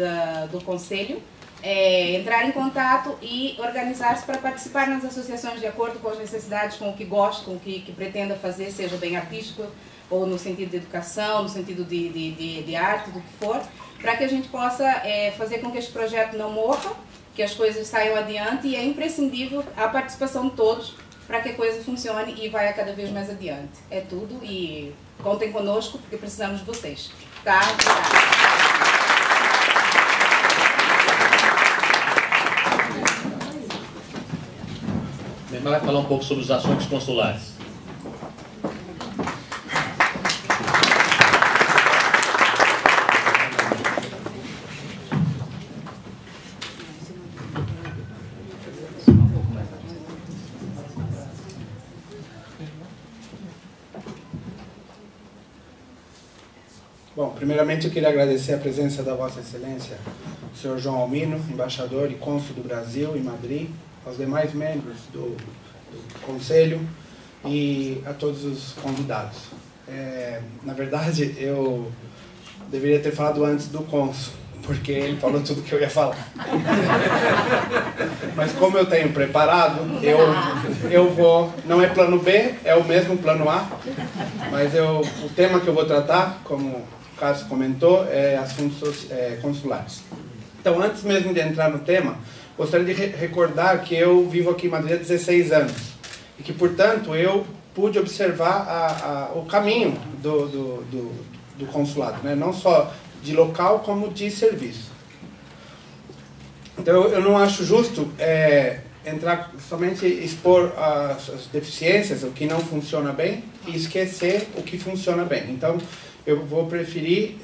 do Conselho, entrar em contato e organizar-se para participar nas associações de acordo com as necessidades, com o que gosta, com o que pretenda fazer, seja bem artístico ou no sentido de educação, no sentido de arte, do que for, para que a gente possa fazer com que este projeto não morra, que as coisas saiam adiante, e é imprescindível a participação de todos para que a coisa funcione e vá cada vez mais adiante. É tudo, e contem conosco porque precisamos de vocês. Tá? Minha irmã vai falar um pouco sobre os assuntos consulares. Bom, primeiramente eu queria agradecer a presença da Vossa Excelência, o Sr. João Almino, embaixador e cônsul do Brasil em Madrid, aos demais membros do Conselho e a todos os convidados. Na verdade, eu deveria ter falado antes do cônsul, porque ele falou tudo que eu ia falar. Mas como eu tenho preparado, eu vou... Não é plano B, é o mesmo plano A, mas o tema que eu vou tratar, como o Cássio comentou, é assuntos consulares. Então, antes mesmo de entrar no tema, gostaria de recordar que eu vivo aqui em Madrid há 16 anos e que, portanto, eu pude observar o caminho do consulado, né? Não só de local como de serviço. Então, eu não acho justo entrar somente expor as deficiências, o que não funciona bem, e esquecer o que funciona bem. Então, eu vou preferir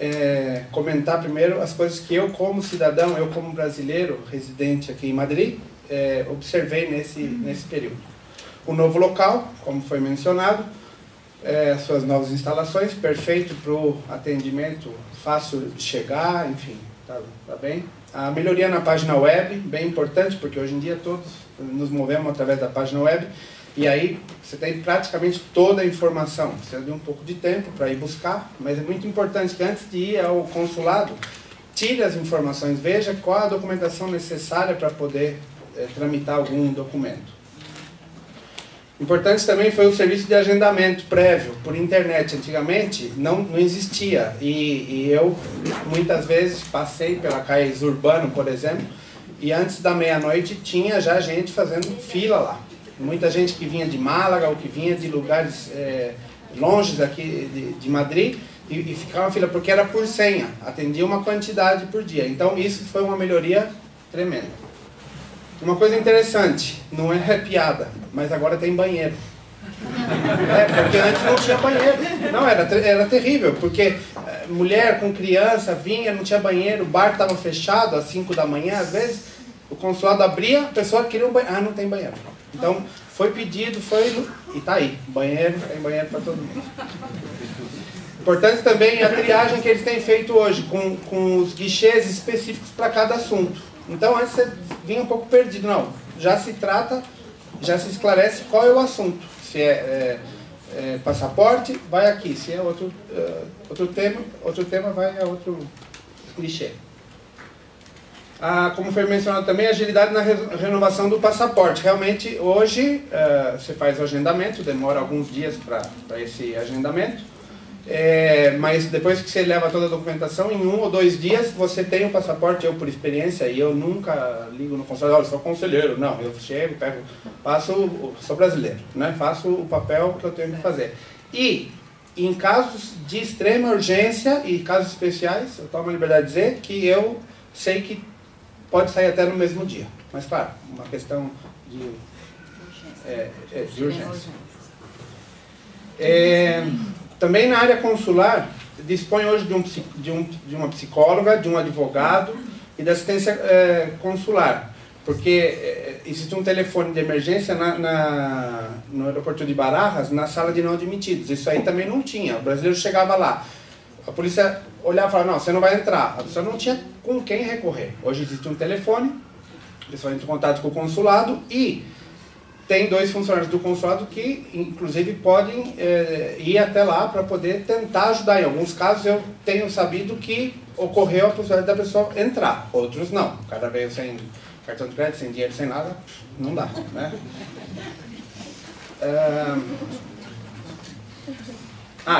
comentar primeiro as coisas que eu, como cidadão, eu como brasileiro residente aqui em Madrid, observei nesse período. O novo local, como foi mencionado, suas novas instalações, perfeito para o atendimento, fácil de chegar, enfim, tá bem. A melhoria na página web, bem importante, porque hoje em dia todos nos movemos através da página web, e aí você tem praticamente toda a informação. Precisa de um pouco de tempo para ir buscar, mas é muito importante que antes de ir ao consulado, tire as informações, veja qual a documentação necessária para poder tramitar algum documento. Importante também foi o serviço de agendamento prévio por internet. Antigamente não existia, e eu muitas vezes passei pela Cais Urbano, por exemplo, e antes da meia-noite tinha já gente fazendo fila lá. Muita gente que vinha de Málaga ou que vinha de lugares longe daqui de Madrid e ficava na fila, porque era por senha, atendia uma quantidade por dia. Então isso foi uma melhoria tremenda. Uma coisa interessante, não é piada, mas agora tem banheiro. Porque antes não tinha banheiro. Não, era terrível, porque mulher com criança vinha, não tinha banheiro, o bar estava fechado às 5 da manhã, às vezes o consulado abria, a pessoa queria um banheiro. Ah, não tem banheiro. Então, foi pedido, e está aí, banheiro, tem banheiro para todo mundo. Importante também a triagem que eles têm feito hoje, com os guichês específicos para cada assunto. Então, antes você vinha um pouco perdido. Não, já se trata, já se esclarece qual é o assunto. Se é passaporte, vai aqui. Se é outro tema, vai a outro clichê. Como foi mencionado também, agilidade na renovação do passaporte. Realmente, hoje, você faz o agendamento, demora alguns dias para esse agendamento. Mas depois que você leva toda a documentação, em 1 ou 2 dias você tem o passaporte. Eu, por experiência, e eu nunca ligo no consulado, olha, sou conselheiro. Não, eu chego, sou brasileiro, né? Faço o papel que eu tenho que fazer. E em casos de extrema urgência e casos especiais, eu tomo a liberdade de dizer que eu sei que pode sair até no mesmo dia. Mas, claro, uma questão de urgência. Também na área consular, dispõe hoje de uma psicóloga, de um advogado e da assistência consular. Porque existe um telefone de emergência no aeroporto de Barajas, na sala de não admitidos. Isso aí também não tinha. O brasileiro chegava lá, a polícia olhava e falava, não, você não vai entrar. A pessoa não tinha com quem recorrer. Hoje existe um telefone, a pessoa entra em contato com o consulado e tem 2 funcionários do consulado que, inclusive, podem ir até lá para poder tentar ajudar. Em alguns casos, eu tenho sabido que ocorreu a possibilidade da pessoa entrar. Outros não. O cara veio sem cartão de crédito, sem dinheiro, sem nada, não dá, né?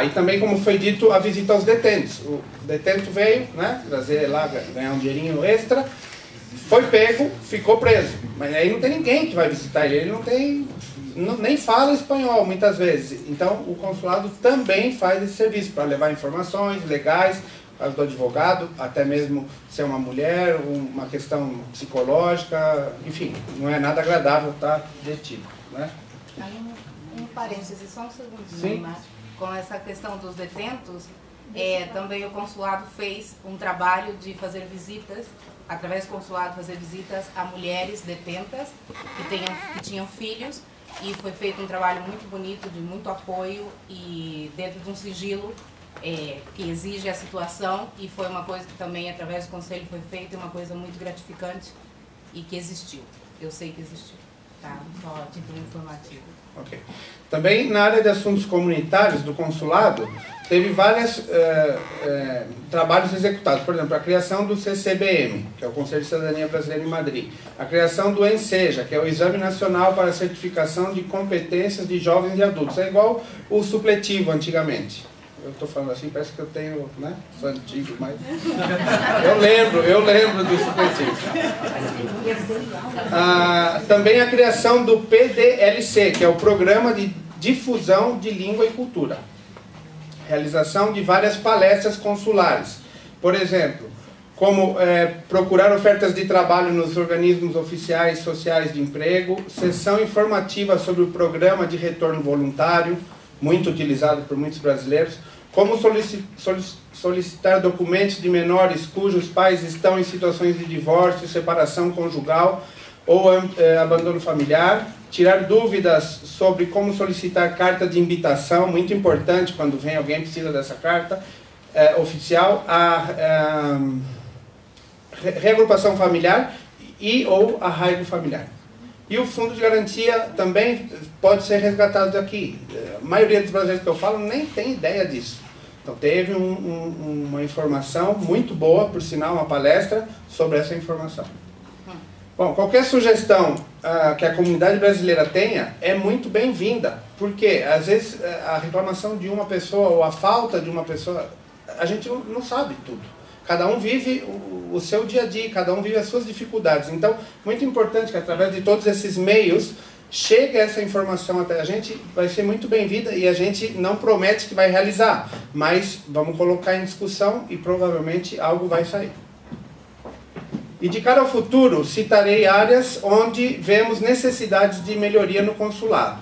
E também, como foi dito, a visita aos detentos. O detento veio, né, trazer lá, ganhar um dinheirinho extra, foi pego, ficou preso. Mas aí não tem ninguém que vai visitar ele, ele não tem, nem fala espanhol muitas vezes. Então o consulado também faz esse serviço para levar informações legais, caso do advogado, até mesmo ser uma mulher, uma questão psicológica, enfim, não é nada agradável estar detido, né? Um parêntese, só um segundo, Sim. Com essa questão dos detentos, também o consulado fez um trabalho de fazer visitas, através do consulado fazer visitas a mulheres detentas que tinham filhos, e foi feito um trabalho muito bonito, de muito apoio e dentro de um sigilo que exige a situação, e foi uma coisa que também através do conselho foi feita, uma coisa muito gratificante e que existiu. Eu sei que existiu, tá? Só a título informativo. Ok. Também na área de assuntos comunitários do consulado, teve vários trabalhos executados. Por exemplo, a criação do CCBM, que é o Conselho de Cidadania Brasileira em Madrid. A criação do ENSEJA, que é o Exame Nacional para a Certificação de Competências de Jovens e Adultos. É igual o supletivo antigamente. Eu estou falando assim, parece que eu tenho, né? Sou antigo, mas... Eu lembro do supletivo. Também a criação do PDLC, que é o Programa de Difusão de Língua e Cultura. Realização de várias palestras consulares. Por exemplo, como procurar ofertas de trabalho nos organismos oficiais sociais de emprego, sessão informativa sobre o Programa de Retorno Voluntário, muito utilizado por muitos brasileiros, como solicitar documentos de menores cujos pais estão em situações de divórcio, separação conjugal ou abandono familiar, tirar dúvidas sobre como solicitar carta de invitação, muito importante quando vem alguém precisa dessa carta oficial, a reagrupação familiar e ou arraigo familiar. E o fundo de garantia também pode ser resgatado daqui. A maioria dos brasileiros que eu falo nem tem ideia disso. Então teve uma informação muito boa, por sinal, uma palestra sobre essa informação. Bom, qualquer sugestão que a comunidade brasileira tenha é muito bem-vinda, porque às vezes a reclamação de uma pessoa ou a falta de uma pessoa, a gente não sabe tudo. Cada um vive o seu dia a dia, cada um vive as suas dificuldades. Então, muito importante que através de todos esses meios chegue essa informação até a gente, vai ser muito bem-vinda e a gente não promete que vai realizar, mas vamos colocar em discussão e provavelmente algo vai sair. E de cara ao futuro, citarei áreas onde vemos necessidades de melhoria no consulado.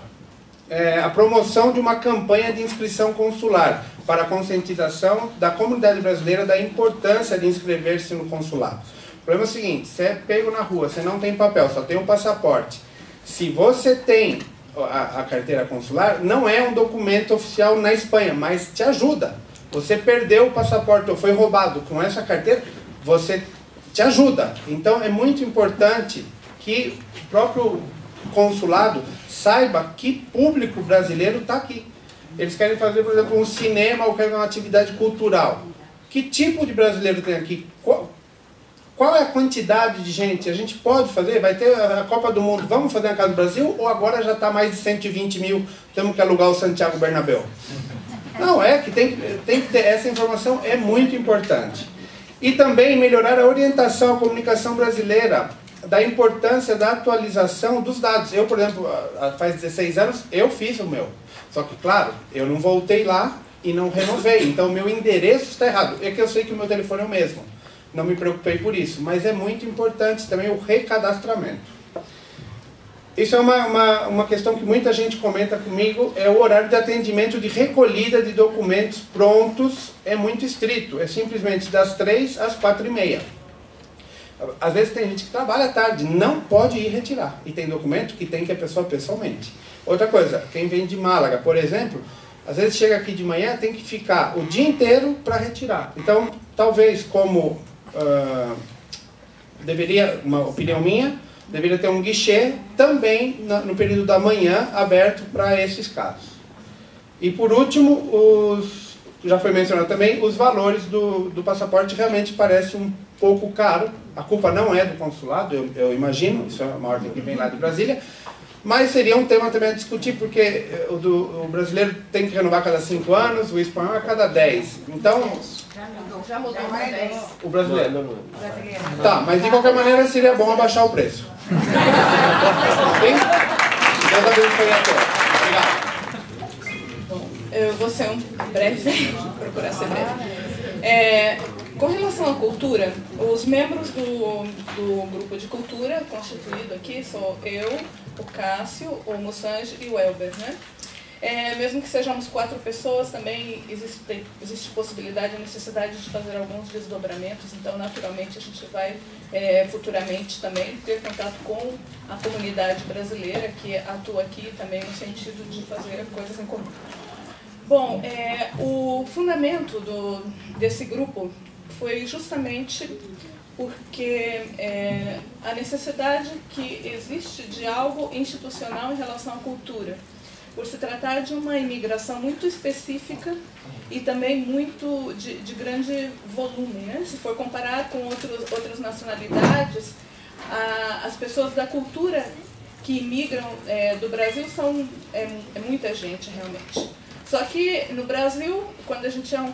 A promoção de uma campanha de inscrição consular para a conscientização da comunidade brasileira da importância de inscrever-se no consulado. O problema é o seguinte, você é pego na rua, você não tem papel, só tem um passaporte. Se você tem a carteira consular, não é um documento oficial na Espanha, mas te ajuda. Você perdeu o passaporte ou foi roubado com essa carteira, você te ajuda. Então é muito importante que o próprio consulado saiba que público brasileiro está aqui. Eles querem fazer, por exemplo, um cinema ou querem uma atividade cultural. Que tipo de brasileiro tem aqui? Qual é a quantidade de gente? A gente pode fazer? Vai ter a Copa do Mundo, vamos fazer na Casa do Brasil? Ou agora já está mais de 120 mil, temos que alugar o Santiago Bernabéu? Não, que tem que ter, essa informação é muito importante. E também melhorar a orientação à comunicação brasileira, da importância da atualização dos dados. Eu, por exemplo, faz 16 anos, eu fiz o meu. Só que, claro, eu não voltei lá e não renovei. Então, o meu endereço está errado. É que eu sei que o meu telefone é o mesmo. Não me preocupei por isso. Mas é muito importante também o recadastramento. Isso é uma questão que muita gente comenta comigo, é o horário de atendimento de recolhida de documentos prontos, é muito estrito, é simplesmente das 3 às 4h30. Às vezes tem gente que trabalha à tarde, não pode ir retirar, e tem documento que tem que a pessoa pessoalmente. Outra coisa, quem vem de Málaga, por exemplo, às vezes chega aqui de manhã, tem que ficar o dia inteiro para retirar. Então, talvez como deveria, uma opinião minha, deveria ter um guichê também no período da manhã aberto para esses casos. E por último, já foi mencionado também, os valores do passaporte realmente parece um pouco caro. A culpa não é do consulado, eu imagino, isso é uma ordem que vem lá de Brasília, mas seria um tema também a discutir, porque o brasileiro tem que renovar a cada 5 anos, o espanhol a cada 10. Então, já mudou para 10. o brasileiro. Tá, mas de qualquer maneira seria bom abaixar o preço. Ok? Deus abençoe a todos. Obrigado. Bom, eu vou ser breve, procurar ser breve. Com relação à cultura, os membros do grupo de cultura constituído aqui sou eu, o Cássio, o Mussange e o Elber, né? Mesmo que sejamos 4 pessoas, também existe possibilidade e necessidade de fazer alguns desdobramentos, então naturalmente a gente vai futuramente também ter contato com a comunidade brasileira que atua aqui também no sentido de fazer coisas em comum. Bom, o fundamento desse grupo foi justamente porque a necessidade que existe de algo institucional em relação à cultura, por se tratar de uma imigração muito específica e também muito de grande volume, né? Se for comparar com outras nacionalidades, as pessoas da cultura que imigram do Brasil são muita gente realmente. Só que no Brasil, quando a gente é um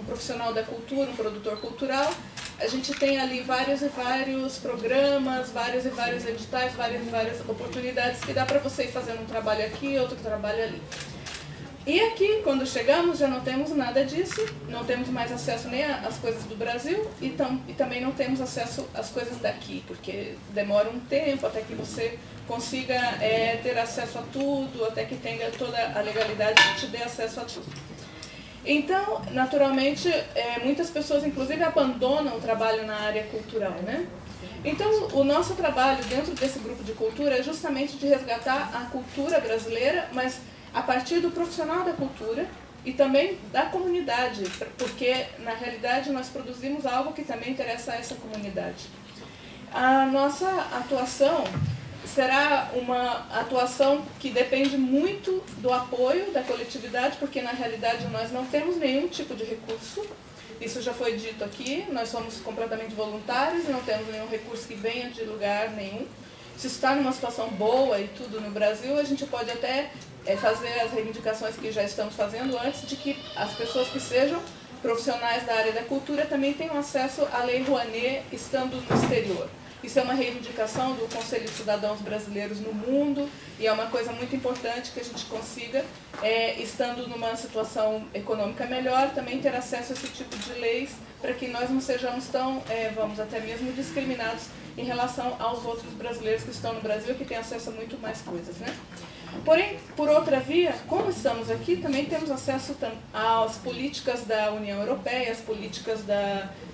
profissional da cultura, um produtor cultural, a gente tem ali vários e vários programas, vários e vários editais, várias e várias oportunidades que dá para você ir fazendo um trabalho aqui, outro trabalho ali. E aqui, quando chegamos, já não temos nada disso, não temos mais acesso nem às coisas do Brasil e também não temos acesso às coisas daqui, porque demora um tempo até que você consiga ter acesso a tudo, até que tenha toda a legalidade que te dê acesso a tudo. Então, naturalmente, muitas pessoas, inclusive, abandonam o trabalho na área cultural, né? Então, o nosso trabalho dentro desse grupo de cultura é justamente de resgatar a cultura brasileira, mas a partir do profissional da cultura e também da comunidade, porque, na realidade, nós produzimos algo que também interessa a essa comunidade. A nossa atuação será uma atuação que depende muito do apoio da coletividade, porque, na realidade, nós não temos nenhum tipo de recurso. Isso já foi dito aqui, nós somos completamente voluntários e não temos nenhum recurso que venha de lugar nenhum. Se está numa situação boa e tudo no Brasil, a gente pode até fazer as reivindicações que já estamos fazendo antes de que as pessoas que sejam profissionais da área da cultura também tenham acesso à Lei Rouanet estando no exterior. Isso é uma reivindicação do Conselho de Cidadãos Brasileiros no mundo e é uma coisa muito importante que a gente consiga, estando numa situação econômica melhor, também ter acesso a esse tipo de leis para que nós não sejamos tão, vamos até mesmo, discriminados em relação aos outros brasileiros que estão no Brasil e que têm acesso a muito mais coisas, né? Porém, por outra via, como estamos aqui, também temos acesso às políticas da União Europeia, às políticas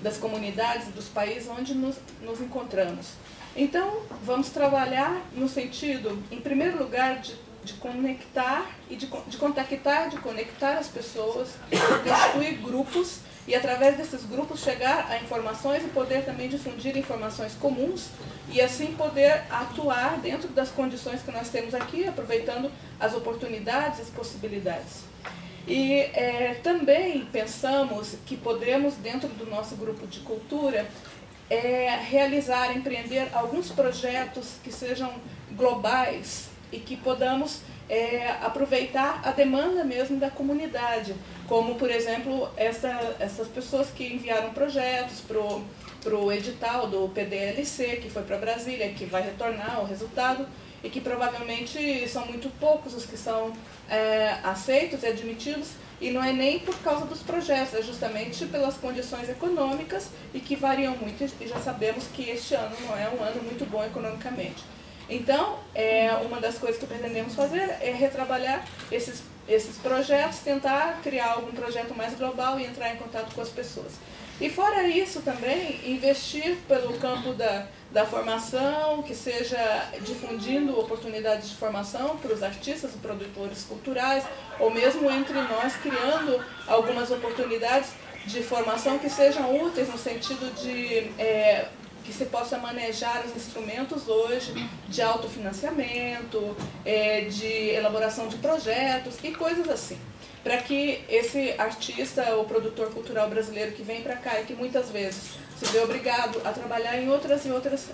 das comunidades, dos países onde nos encontramos. Então, vamos trabalhar no sentido, em primeiro lugar, de conectar e de contactar, de conectar as pessoas, de constituir grupos e, através desses grupos, chegar a informações e poder também difundir informações comuns e, assim, poder atuar dentro das condições que nós temos aqui, aproveitando as oportunidades, as possibilidades. E também pensamos que podemos, dentro do nosso grupo de cultura, realizar, empreender alguns projetos que sejam globais e que podamos aproveitar a demanda mesmo da comunidade, como, por exemplo, essas pessoas que enviaram projetos para o edital do PDLC, que foi para Brasília, que vai retornar o resultado, e que provavelmente são muito poucos os que são aceitos e admitidos, e não é nem por causa dos projetos, é justamente pelas condições econômicas e que variam muito, e já sabemos que este ano não é um ano muito bom economicamente. Então, uma das coisas que pretendemos fazer é retrabalhar esses projetos, tentar criar algum projeto mais global e entrar em contato com as pessoas. E fora isso também, investir pelo campo da formação, que seja difundindo oportunidades de formação para os artistas e produtores culturais, ou mesmo entre nós, criando algumas oportunidades de formação que sejam úteis no sentido de que se possa manejar os instrumentos hoje de autofinanciamento, de elaboração de projetos e coisas assim. Para que esse artista ou produtor cultural brasileiro que vem para cá e que muitas vezes se vê obrigado a trabalhar em outras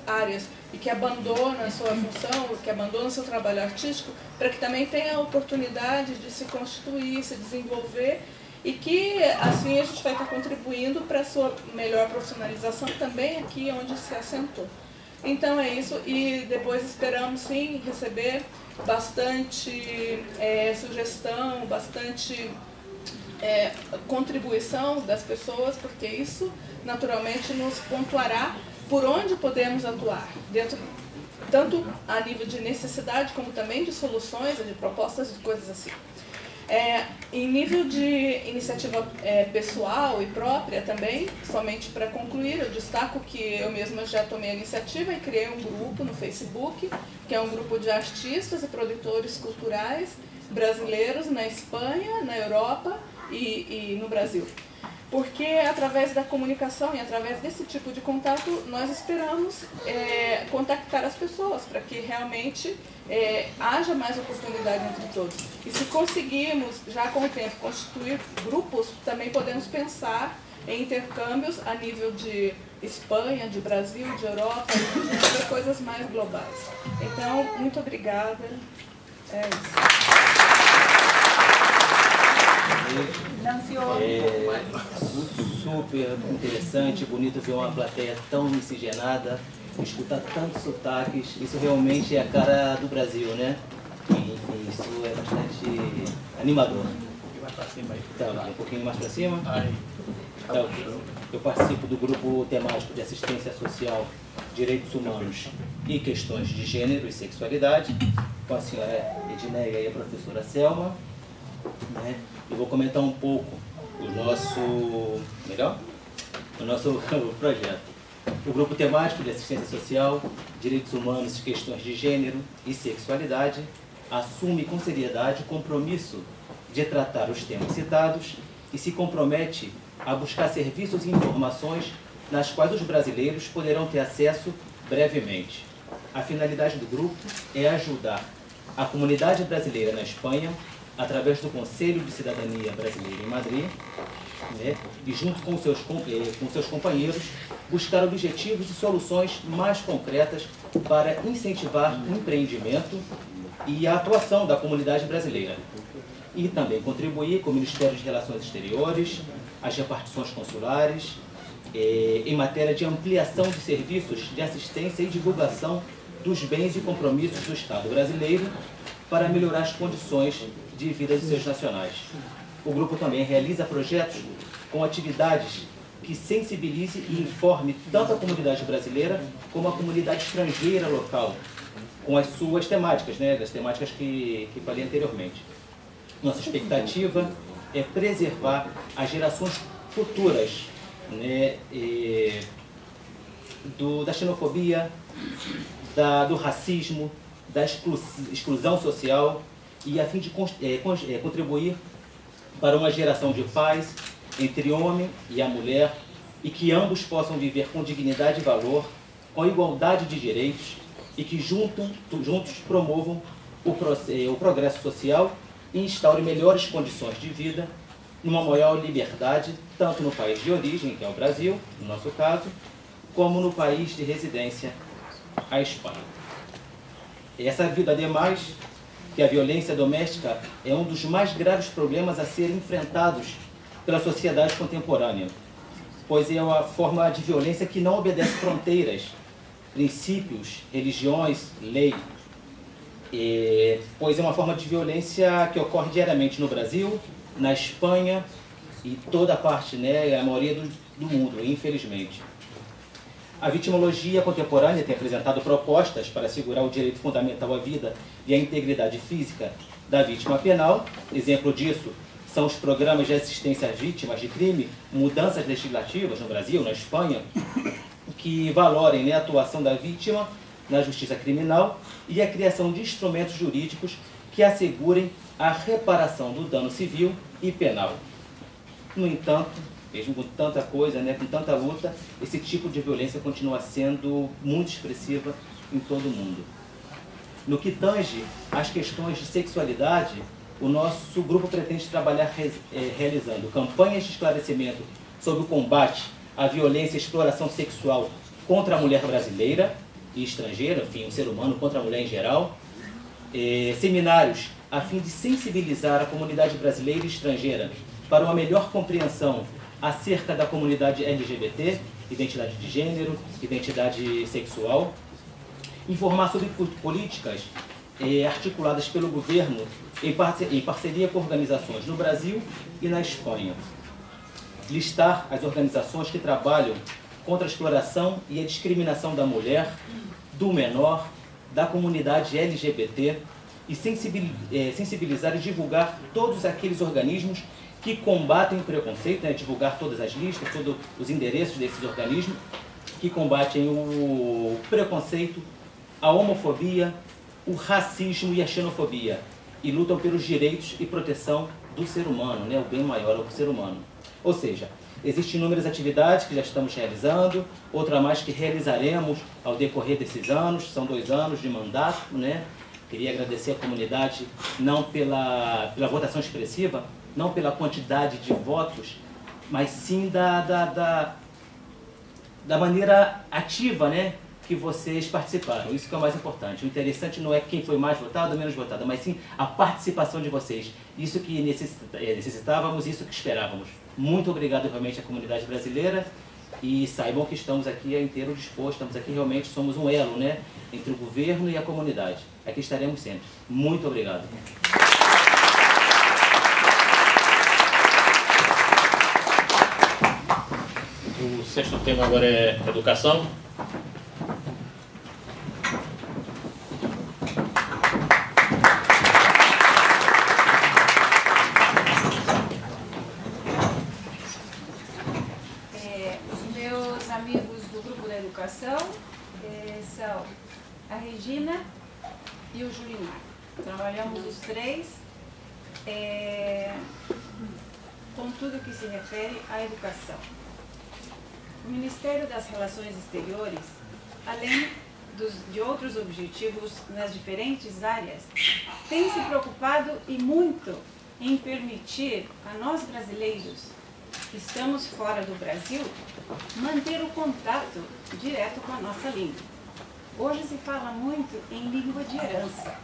áreas e que abandona a sua função, que abandona o seu trabalho artístico, para que também tenha a oportunidade de se constituir, se desenvolver e que assim a gente vai estar contribuindo para a sua melhor profissionalização também aqui onde se assentou. Então é isso, e depois esperamos sim receber bastante sugestão, bastante contribuição das pessoas, porque isso naturalmente nos pontuará por onde podemos atuar, tanto a nível de necessidade como também de soluções, de propostas, de coisas assim. Em nível de iniciativa pessoal e própria também, somente para concluir, eu destaco que eu mesma já tomei a iniciativa e criei um grupo no Facebook, que é um grupo de artistas e produtores culturais brasileiros na Espanha, na Europa e no Brasil. Porque através da comunicação e através desse tipo de contato, nós esperamos contactar as pessoas para que realmente haja mais oportunidade entre todos. E se conseguirmos, já com o tempo, constituir grupos, também podemos pensar em intercâmbios a nível de Espanha, de Brasil, de Europa, e de coisas mais globais. Então, muito obrigada. É isso. Super interessante, bonito ver uma plateia tão miscigenada, escutar tantos sotaques. Isso realmente é a cara do Brasil, né? E isso é bastante animador. Então, um pouquinho mais para cima. Então, eu participo do grupo temático de assistência social, direitos humanos e questões de gênero e sexualidade, com a senhora Edneia e a professora Selma, né? Eu vou comentar um pouco o nosso projeto. O grupo temático de assistência social, direitos humanos, questões de gênero e sexualidade assume com seriedade o compromisso de tratar os temas citados e se compromete a buscar serviços e informações nas quais os brasileiros poderão ter acesso brevemente. A finalidade do grupo é ajudar a comunidade brasileira na Espanha através do Conselho de Cidadania Brasileira em Madrid, né, e junto com seus companheiros, buscar objetivos e soluções mais concretas para incentivar o empreendimento e a atuação da comunidade brasileira. E também contribuir com o Ministério de Relações Exteriores, as repartições consulares, em matéria de ampliação de serviços de assistência e divulgação dos bens e compromissos do Estado brasileiro para melhorar as condições de vida de seus nacionais. O grupo também realiza projetos com atividades que sensibilize e informe tanto a comunidade brasileira como a comunidade estrangeira local, com as suas temáticas, né, das temáticas que falei anteriormente. Nossa expectativa é preservar as gerações futuras, né, da xenofobia, do racismo, da exclusão social, e a fim de contribuir para uma geração de paz entre o homem e a mulher, e que ambos possam viver com dignidade e valor, com igualdade de direitos, e que juntos promovam o progresso social e instaurem melhores condições de vida, numa maior liberdade, tanto no país de origem, que é o Brasil, no nosso caso, como no país de residência, a Espanha. Essa vida, ademais, que a violência doméstica é um dos mais graves problemas a serem enfrentados pela sociedade contemporânea, pois é uma forma de violência que não obedece fronteiras, princípios, religiões, lei, pois é uma forma de violência que ocorre diariamente no Brasil, na Espanha e toda a parte, né, a maioria do mundo, infelizmente. A vitimologia contemporânea tem apresentado propostas para assegurar o direito fundamental à vida e à integridade física da vítima penal. Exemplo disso são os programas de assistência às vítimas de crime, mudanças legislativas no Brasil, na Espanha, que valorem, né, a atuação da vítima na justiça criminal e a criação de instrumentos jurídicos que assegurem a reparação do dano civil e penal. No entanto, mesmo com tanta coisa, né, com tanta luta, esse tipo de violência continua sendo muito expressiva em todo o mundo. No que tange às questões de sexualidade, o nosso grupo pretende trabalhar realizando campanhas de esclarecimento sobre o combate à violência e exploração sexual contra a mulher brasileira e estrangeira, enfim, o ser humano contra a mulher em geral, seminários a fim de sensibilizar a comunidade brasileira e estrangeira para uma melhor compreensão acerca da comunidade LGBT, identidade de gênero, identidade sexual, informar sobre políticas articuladas pelo governo em parceria com organizações no Brasil e na Espanha. Listar as organizações que trabalham contra a exploração e a discriminação da mulher, do menor, da comunidade LGBT e sensibilizar e divulgar todos aqueles organismos que combatem o preconceito, né, divulgar todas as listas, todos os endereços desses organismos que combatem o preconceito, a homofobia, o racismo e a xenofobia e lutam pelos direitos e proteção do ser humano, né, o bem maior ao ser humano. Ou seja, existem inúmeras atividades que já estamos realizando, outra mais que realizaremos ao decorrer desses anos, são 2 anos de mandato, né? Queria agradecer à comunidade, não pela votação expressiva, não pela quantidade de votos, mas sim da maneira ativa, né, que vocês participaram. Isso que é o mais importante. O interessante não é quem foi mais votado ou menos votado, mas sim a participação de vocês. Isso que necessitávamos, isso que esperávamos. Muito obrigado realmente à comunidade brasileira e saibam que estamos aqui a inteiro dispor, estamos aqui realmente, somos um elo, né, entre o governo e a comunidade. Aqui estaremos sempre. Muito obrigado. O 6º tema agora é educação. Os meus amigos do grupo da educação são a Regina e o Julimar. Trabalhamos os 3 com tudo que se refere à educação. O Ministério das Relações Exteriores, além de outros objetivos nas diferentes áreas, tem se preocupado e muito em permitir a nós brasileiros que estamos fora do Brasil manter o contato direto com a nossa língua. Hoje se fala muito em língua de herança.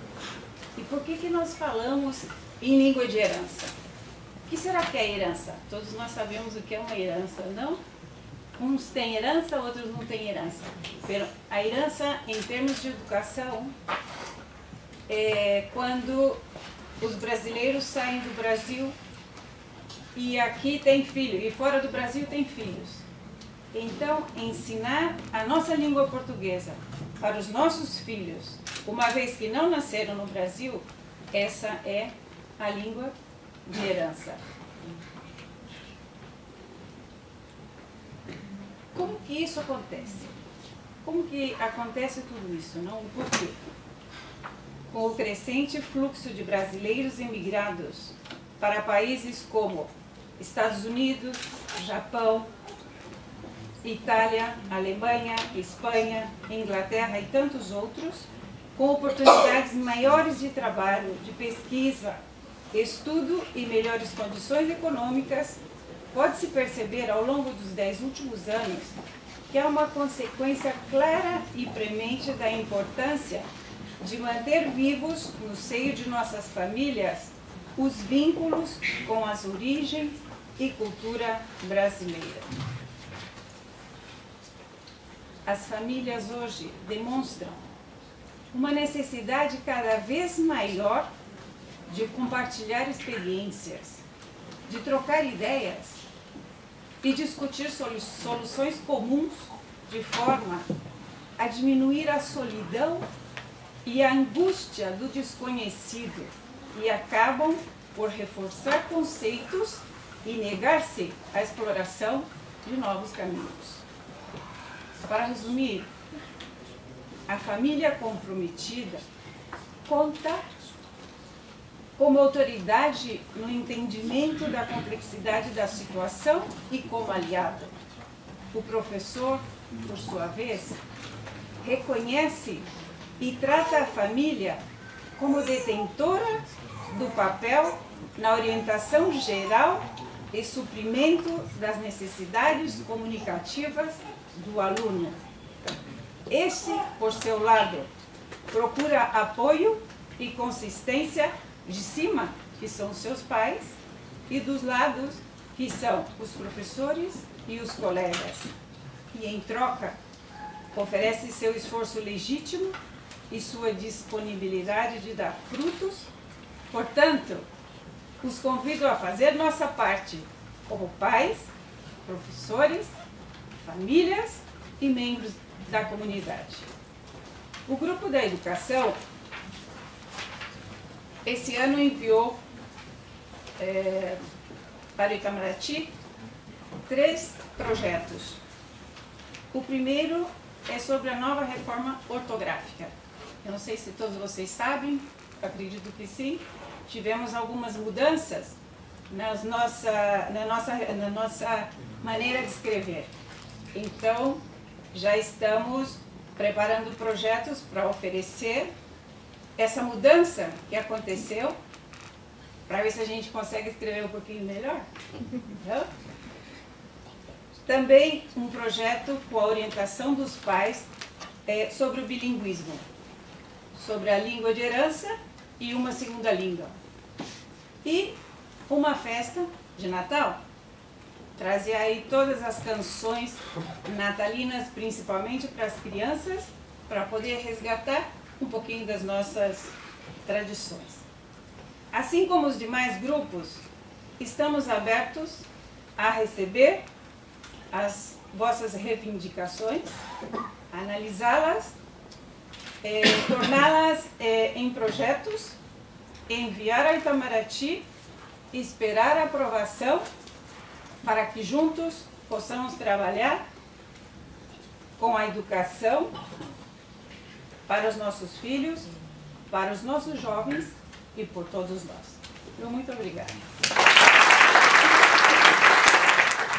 E por que nós falamos em língua de herança? O que será que é herança? Todos nós sabemos o que é uma herança, não? Uns têm herança, outros não têm herança. A herança, em termos de educação, é quando os brasileiros saem do Brasil e aqui tem filho, e fora do Brasil tem filhos. Então, ensinar a nossa língua portuguesa para os nossos filhos, uma vez que não nasceram no Brasil, essa é a língua de herança. Como que isso acontece? Como que acontece tudo isso, não? Por quê? Com o crescente fluxo de brasileiros imigrados para países como Estados Unidos, Japão, Itália, Alemanha, Espanha, Inglaterra e tantos outros, com oportunidades maiores de trabalho, de pesquisa, estudo e melhores condições econômicas, pode-se perceber ao longo dos 10 últimos anos que há uma consequência clara e premente da importância de manter vivos, no seio de nossas famílias, os vínculos com as origens e cultura brasileira. As famílias hoje demonstram uma necessidade cada vez maior de compartilhar experiências, de trocar ideias e discutir soluções comuns de forma a diminuir a solidão e a angústia do desconhecido e acabam por reforçar conceitos e negar-se à exploração de novos caminhos. Para resumir, a família comprometida conta como autoridade no entendimento da complexidade da situação e como aliado. O professor, por sua vez, reconhece e trata a família como detentora do papel na orientação geral e suprimento das necessidades comunicativas do aluno. Este, por seu lado, procura apoio e consistência de cima, que são seus pais, e dos lados, que são os professores e os colegas. E, em troca, oferece seu esforço legítimo e sua disponibilidade de dar frutos. Portanto, os convido a fazer nossa parte como pais, professores, famílias e membros da comunidade. O Grupo da Educação, esse ano, enviou para o Itamaraty 3 projetos. O primeiro é sobre a nova reforma ortográfica. Eu não sei se todos vocês sabem, acredito que sim, tivemos algumas mudanças na nossa maneira de escrever. Então, já estamos preparando projetos para oferecer essa mudança que aconteceu, para ver se a gente consegue escrever um pouquinho melhor. Também um projeto com a orientação dos pais sobre o bilinguismo, sobre a língua de herança e uma segunda língua. E uma festa de Natal. Trazer aí todas as canções natalinas, principalmente para as crianças, para poder resgatar um pouquinho das nossas tradições. Assim como os demais grupos, estamos abertos a receber as vossas reivindicações, analisá-las, torná-las em projetos, enviar ao Itamaraty, esperar a aprovação, para que juntos possamos trabalhar com a educação para os nossos filhos, para os nossos jovens e por todos nós. Muito obrigada.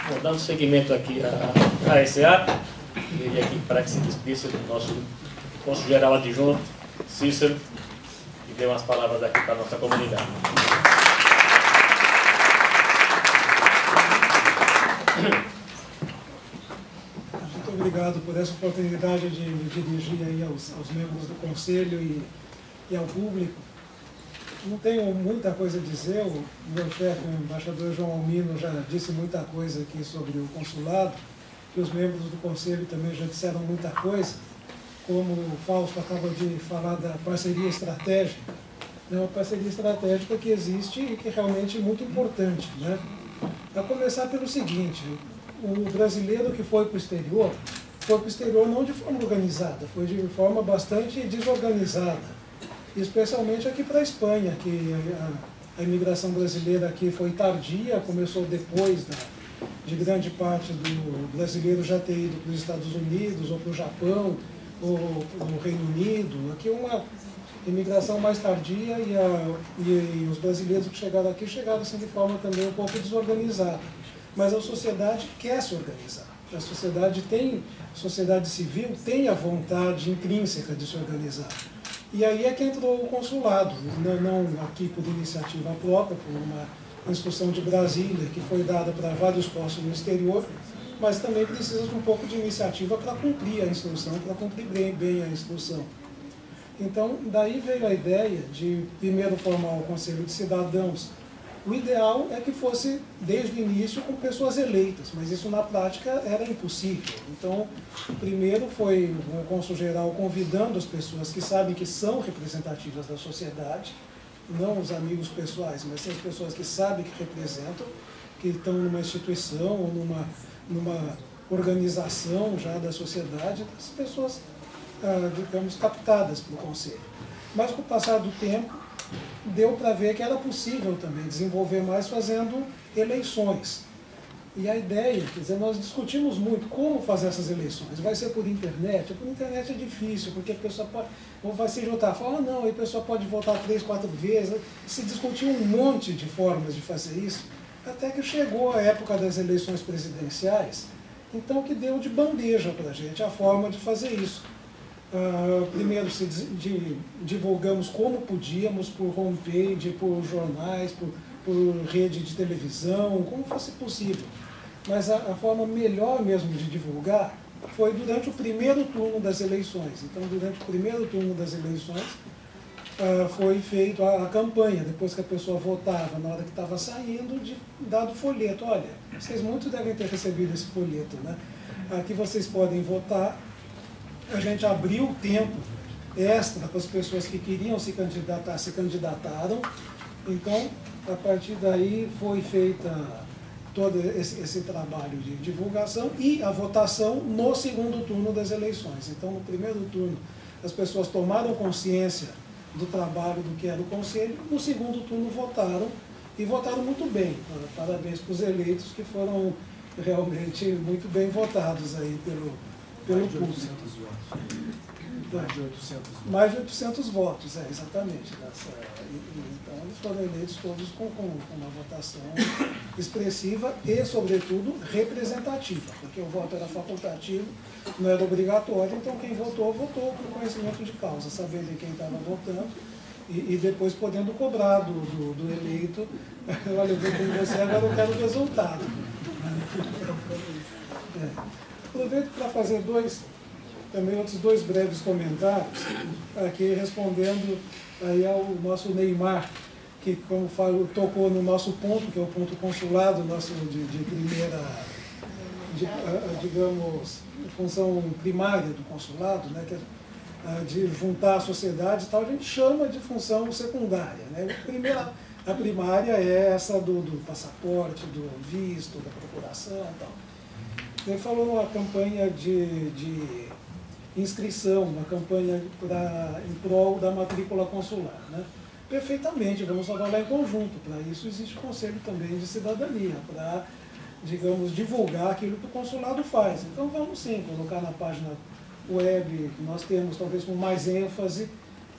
Bom, dando seguimento aqui a esse ato, ele aqui para que se despedisse do nosso cônsul-geral adjunto, Cícero, e dê umas palavras aqui para a nossa comunidade. Muito obrigado por essa oportunidade de me dirigir aí aos membros do Conselho e ao público. Não tenho muita coisa a dizer, o meu chefe, o embaixador João Almino, já disse muita coisa aqui sobre o consulado, e os membros do Conselho também já disseram muita coisa, como o Fausto acaba de falar da parceria estratégica. É uma parceria estratégica que existe e que é realmente muito importante, né? A começar pelo seguinte, o brasileiro que foi para o exterior não de forma organizada, foi de forma bastante desorganizada, especialmente aqui para a Espanha, que a imigração brasileira aqui foi tardia, começou depois de grande parte do brasileiro já ter ido para os Estados Unidos, ou para o Japão, ou no Reino Unido. Aqui uma imigração mais tardia e os brasileiros que chegaram aqui chegaram assim, de forma também um pouco desorganizada. Mas a sociedade quer se organizar. A sociedade civil tem a vontade intrínseca de se organizar. E aí é que entrou o consulado, não aqui por iniciativa própria, por uma instrução de Brasília, que foi dada para vários postos no exterior, mas também precisa de um pouco de iniciativa para cumprir a instrução, para cumprir bem a instrução. Então, daí veio a ideia de, primeiro, formar o Conselho de Cidadãos. O ideal é que fosse, desde o início, com pessoas eleitas, mas isso na prática era impossível. Então, primeiro foi o cônsul-geral convidando as pessoas que sabem que são representativas da sociedade, não os amigos pessoais, mas sim as pessoas que sabem que representam, que estão numa instituição ou numa organização já da sociedade, das pessoas, digamos, captadas pelo Conselho. Mas com o passar do tempo, deu para ver que era possível também desenvolver mais fazendo eleições. E a ideia, quer dizer, nós discutimos muito como fazer essas eleições. Vai ser por internet? Por internet é difícil, porque a pessoa pode, ou vai se juntar, fala, não, a pessoa pode votar 3, 4 vezes. Se discutiu um monte de formas de fazer isso, até que chegou a época das eleições presidenciais, então que deu de bandeja para a gente a forma de fazer isso. Primeiro divulgamos como podíamos, por homepage, por jornais, por rede de televisão, como fosse possível. Mas a forma melhor mesmo de divulgar foi durante o primeiro turno das eleições. Então, durante o primeiro turno das eleições, foi feita a campanha, depois que a pessoa votava, na hora que estava saindo, dado folheto. Olha, vocês muitos devem ter recebido esse folheto, né? Aqui vocês podem votar. A gente abriu o tempo extra para as pessoas que queriam se candidatar, se candidataram. Então, a partir daí foi feita todo esse trabalho de divulgação e a votação no segundo turno das eleições. Então, no primeiro turno, as pessoas tomaram consciência do trabalho do que era o Conselho, no segundo turno votaram, e votaram muito bem. Parabéns para os eleitos que foram realmente muito bem votados aí pelo público. Mais de 800 votos, exatamente. Então, eles foram eleitos todos com uma votação expressiva e, sobretudo, representativa, porque o voto era facultativo, não era obrigatório, então quem votou, votou por conhecimento de causa, sabendo de quem estava votando e depois podendo cobrar do eleito, olha, eu votei em você, agora eu quero o resultado. Aproveito para fazer também outros 2 breves comentários, aqui respondendo aí ao nosso Neymar, que, como falo, tocou no nosso ponto, que é o ponto consulado, nosso de primeira, digamos, função primária do consulado, né, que é de juntar a sociedade e tal, a gente chama de função secundária, né? A primária é essa do passaporte, do visto, da procuração e tal. Ele falou numa campanha de inscrição, uma campanha em prol da matrícula consular, né? Perfeitamente, vamos trabalhar em conjunto. Para isso existe o Conselho também de Cidadania, para, digamos, divulgar aquilo que o consulado faz. Então vamos sim colocar na página web, que nós temos talvez com mais ênfase,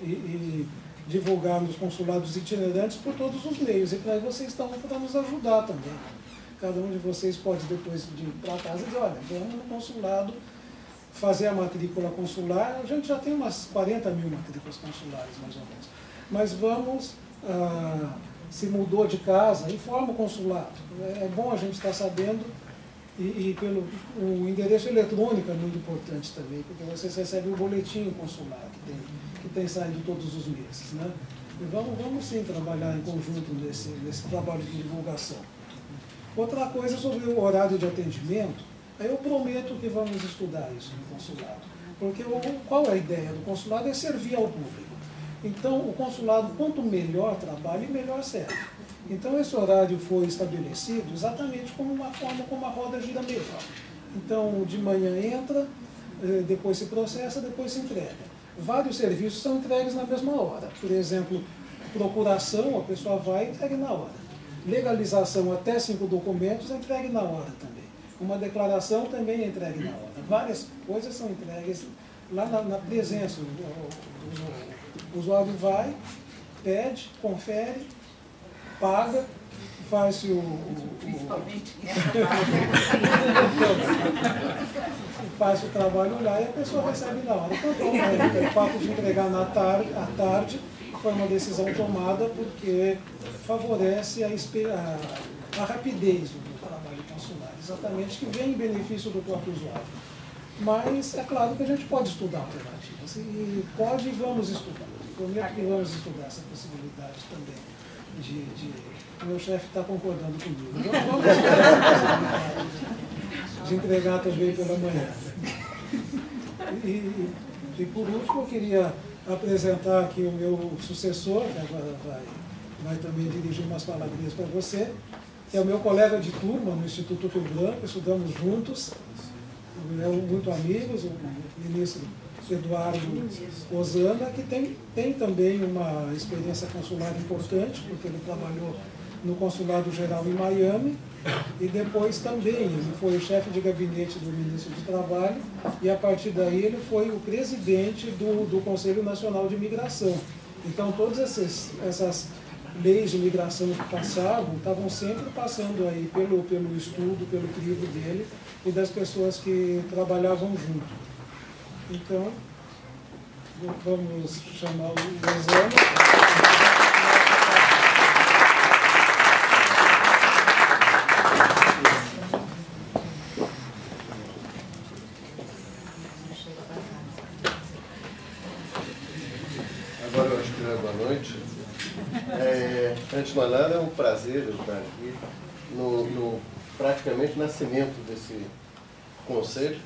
e divulgar nos consulados itinerantes por todos os meios. E para aí vocês estão para nos ajudar também. Cada um de vocês pode, depois de ir para casa, dizer, olha, vamos no consulado fazer a matrícula consular. A gente já tem umas 40 mil matrículas consulares, mais ou menos. Mas vamos, se mudou de casa, informa o consulado. É bom a gente estar sabendo, e o endereço eletrônico é muito importante também, porque vocês recebem o boletim consular que tem saído todos os meses, né? E vamos sim trabalhar em conjunto nesse trabalho de divulgação. Outra coisa sobre o horário de atendimento, eu prometo que vamos estudar isso no consulado. Porque qual é a ideia do consulado? É servir ao público. Então, o consulado, quanto melhor trabalha, melhor serve. Então, esse horário foi estabelecido exatamente como uma forma como a roda gira melhor. Então, de manhã entra, depois se processa, depois se entrega. Vários serviços são entregues na mesma hora. Por exemplo, procuração, a pessoa vai e entrega na hora. Legalização até 5 documentos é entregue na hora também. Uma declaração também é entregue na hora. Várias coisas são entregues lá na presença. O usuário vai, pede, confere, paga, faz faz o trabalho lá e a pessoa recebe na hora. Então, o fato de entregar à tarde foi uma decisão tomada porque favorece a rapidez do trabalho consular, exatamente, que vem em benefício do próprio usuário. Mas é claro que a gente pode estudar alternativas, e pode e vamos estudar. Prometo que vamos estudar essa possibilidade também o meu chefe está concordando comigo. Vamos estudar essa possibilidade de entregar também pela manhã. E por último, eu queria apresentar aqui o meu sucessor, que agora vai também dirigir umas palavrinhas para você, que é o meu colega de turma no Instituto Rio Branco, estudamos juntos, muito amigos, o ministro Eduardo Osana, que tem também uma experiência consular importante, porque ele trabalhou no Consulado Geral em Miami, e depois também ele foi o chefe de gabinete do ministro de Trabalho, e a partir daí ele foi o presidente do Conselho Nacional de Imigração. Então todas essas leis de imigração que passavam, estavam sempre passando aí pelo estudo, pelo crivo dele e das pessoas que trabalhavam junto. Então, vamos chamar o Osana. Agora eu acho que já é boa noite. Antes de mais nada, é um prazer estar aqui no praticamente nascimento desse conselho.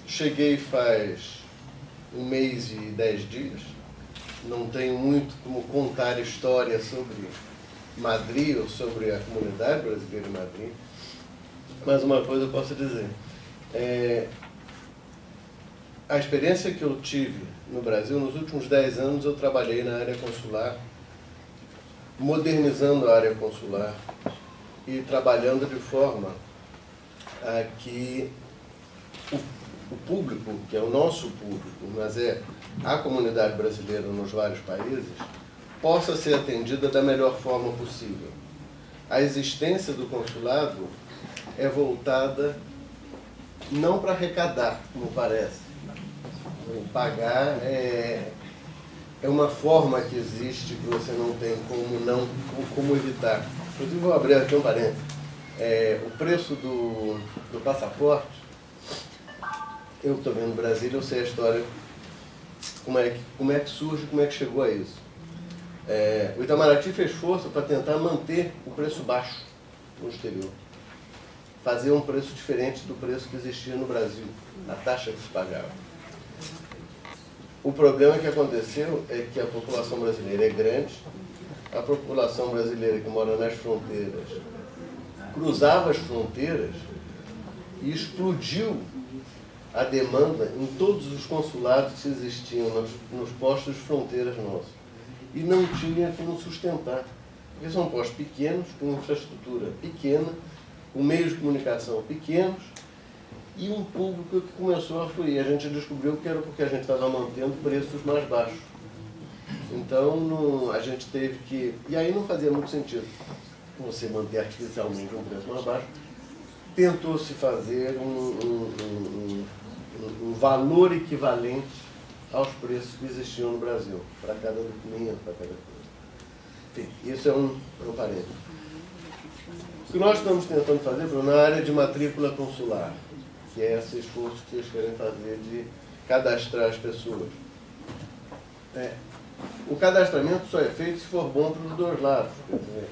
Cheguei faz 1 mês e 10 dias. Não tenho muito como contar história sobre Madrid ou sobre a comunidade brasileira em Madrid. Mas uma coisa eu posso dizer. A experiência que eu tive no Brasil, nos últimos 10 anos eu trabalhei na área consular, modernizando a área consular e trabalhando de forma a que o público, que é o nosso público, mas é a comunidade brasileira nos vários países, possa ser atendida da melhor forma possível. A existência do consulado é voltada não para arrecadar, como parece. Pagar é uma forma que existe que você não tem como evitar. Inclusive, vou abrir aqui um parênteses. O preço do passaporte, eu estou vendo Brasília, eu sei a história, como é que surge, como é que chegou a isso. O Itamaraty fez força para tentar manter o preço baixo no exterior. Fazer um preço diferente do preço que existia no Brasil, a taxa que se pagava. O problema que aconteceu é que a população brasileira é grande, a população brasileira que mora nas fronteiras cruzava as fronteiras e explodiu a demanda em todos os consulados que existiam nos postos de fronteiras nossos. E não tinha como sustentar. Porque são postos pequenos, com infraestrutura pequena, com meios de comunicação pequenos, e um público que começou a fluir. A gente descobriu que era porque a gente estava mantendo preços mais baixos. Então, a gente teve que... E aí não fazia muito sentido você manter artificialmente um preço mais baixo. Tentou-se fazer um valor equivalente aos preços que existiam no Brasil, para cada documento, para cada coisa. Enfim, isso é um parênteses. O que nós estamos tentando fazer, Bruno, na área de matrícula consular, que é esse esforço que vocês querem fazer de cadastrar as pessoas. O cadastramento só é feito se for bom para os dois lados. Quer dizer,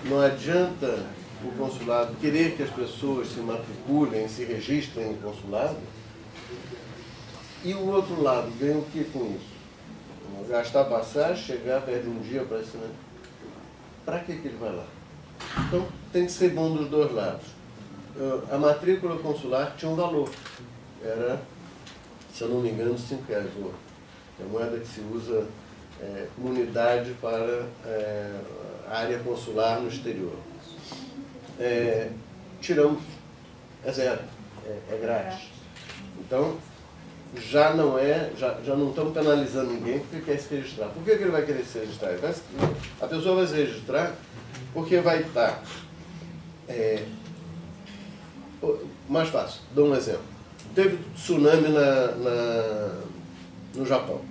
não adianta o consulado querer que as pessoas se matriculem, se registrem em consulado, e o outro lado ganha o que com isso? Gastar passagem, chegar, perde um dia para assinar. Para que ele vai lá? Então, tem que ser bom dos dois lados. A matrícula consular tinha um valor. Era, se eu não me engano, 5 reais. É a moeda que se usa como unidade para a área consular no exterior. Tiramos. É zero. É grátis. Então, já não estamos penalizando ninguém porque quer se registrar. Por que ele vai querer se registrar? A pessoa vai se registrar porque vai estar... mais fácil, dou um exemplo. Teve tsunami no Japão.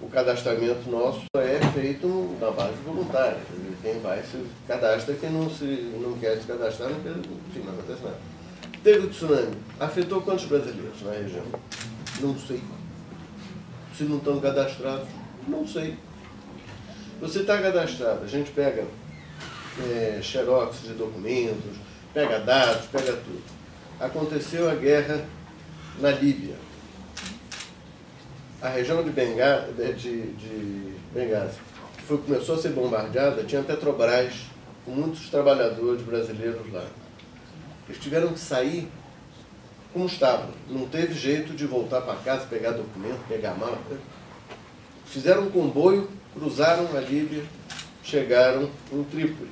O cadastramento nosso é feito na base voluntária. Quem vai se cadastra, quem não quer se cadastrar, não acontece nada. Teve tsunami. Afetou quantos brasileiros na região? Não sei. Se não estão cadastrados, não sei. Você está cadastrado, a gente pega xerox de documentos, pega dados, pega tudo. Aconteceu a guerra na Líbia. A região de Benghazi, que começou a ser bombardeada, tinha Petrobras, com muitos trabalhadores brasileiros lá. Eles tiveram que sair como estava. Não teve jeito de voltar para casa, pegar documento, pegar mala. Fizeram um comboio, cruzaram a Líbia, chegaram em Trípoli.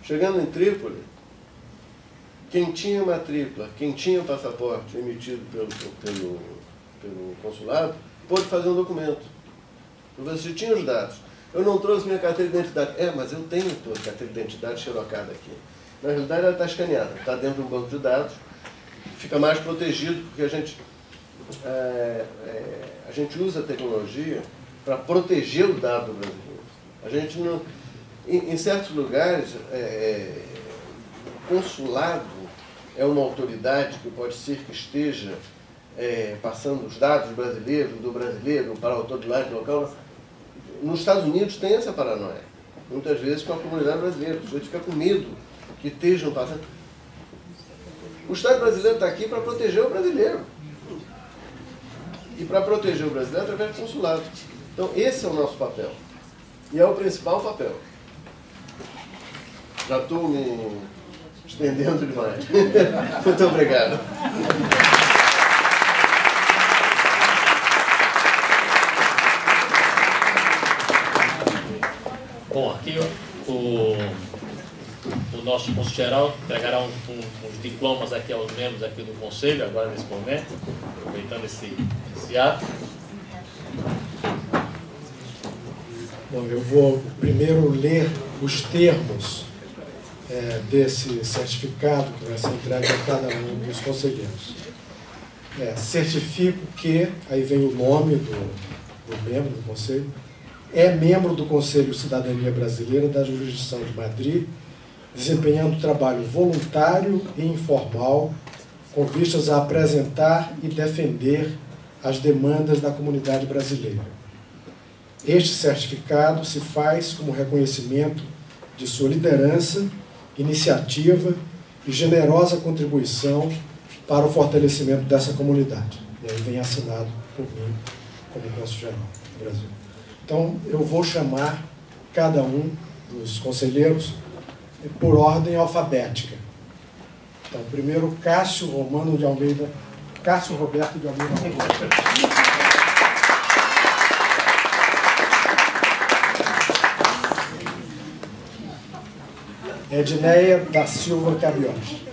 Chegando em Trípoli, quem tinha matrícula, quem tinha passaporte emitido pelo consulado, pôde fazer um documento. Você tinha os dados. Eu não trouxe minha carteira de identidade. Mas eu tenho a carteira de identidade xerocada aqui. Na realidade, ela está escaneada, está dentro de um banco de dados, fica mais protegido, porque a gente usa a tecnologia para proteger o dado brasileiro. A gente não... Em certos lugares, o consulado é uma autoridade que pode ser que esteja passando os dados brasileiros, do brasileiro para a autoridade local. Nos Estados Unidos tem essa paranoia, muitas vezes com a comunidade brasileira. O sujeito fica com medo que estejam passando. O Estado brasileiro está aqui para proteger o brasileiro. E para proteger o brasileiro através do consulado. Então, esse é o nosso papel. E é o principal papel. Já estou me estendendo demais. Muito obrigado. Bom, aqui o nosso conselheiro entregará uns diplomas aqui aos membros aqui do Conselho, agora nesse momento, aproveitando esse ato. Bom, eu vou primeiro ler os termos desse certificado que vai ser entregue a cada um dos conselheiros. Certifico que, aí vem o nome do membro do Conselho, é membro do Conselho de Cidadania Brasileira da Jurisdição de Madrid, desempenhando trabalho voluntário e informal, com vistas a apresentar e defender as demandas da comunidade brasileira. Este certificado se faz como reconhecimento de sua liderança, iniciativa e generosa contribuição para o fortalecimento dessa comunidade. E aí vem assinado por mim como cônsul-geral do Brasil. Então, eu vou chamar cada um dos conselheiros por ordem alfabética. Então, primeiro, Cássio Roberto de Almeida. Edneia da Silva Cabiotti.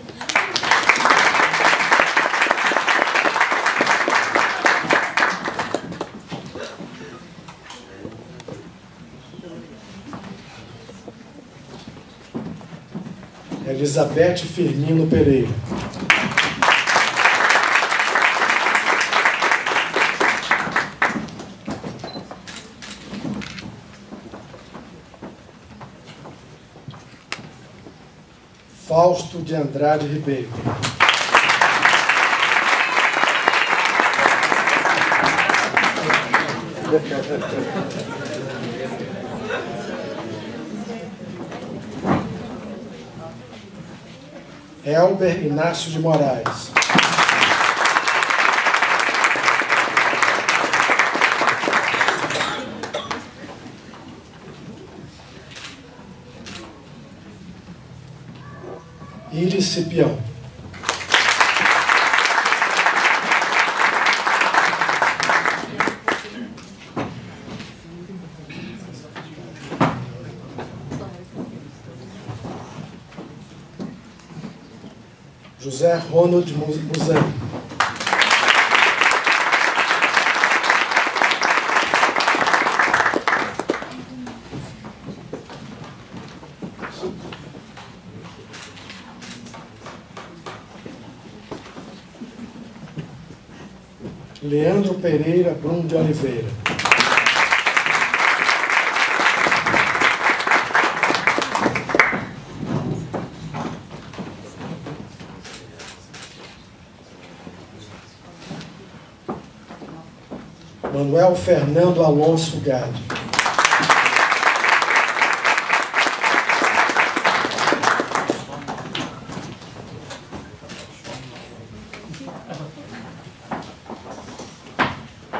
Elizabeth Firmino Pereira. Fausto de Andrade Ribeiro. Elber Inácio de Moraes. Iris Cipião. José Ronald Muzan. Leandro Pereira Brum de Oliveira. Manuel Fernando Alonso Gade.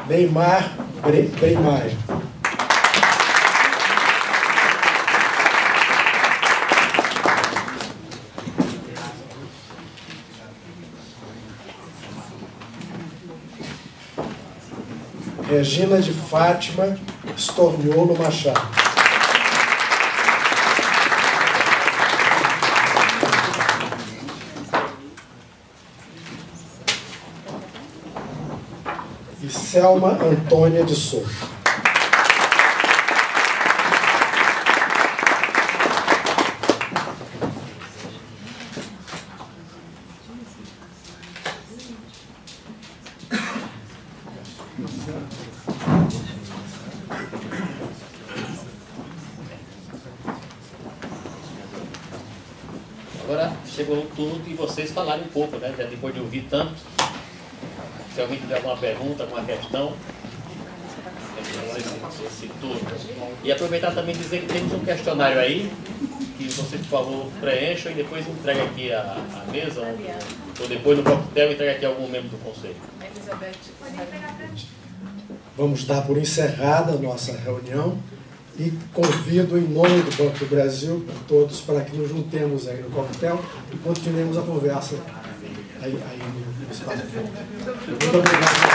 Neymar Breimaia. Regina de Fátima Storniolo Machado. E Selma Antônia de Souza. Agora chegou o turno de vocês falarem um pouco, né? Depois de ouvir tanto. Se alguém tiver alguma pergunta, alguma questão, esse turno. E aproveitar também e dizer que temos um questionário aí, que vocês, por favor, preencham e depois entreguem aqui à mesa, ou depois no coquetel entreguem aqui a algum membro do conselho. Vamos dar por encerrada a nossa reunião e convido em nome do Banco do Brasil a todos para que nos juntemos aí no coquetel e continuemos a conversa aí no espaço. Muito obrigado.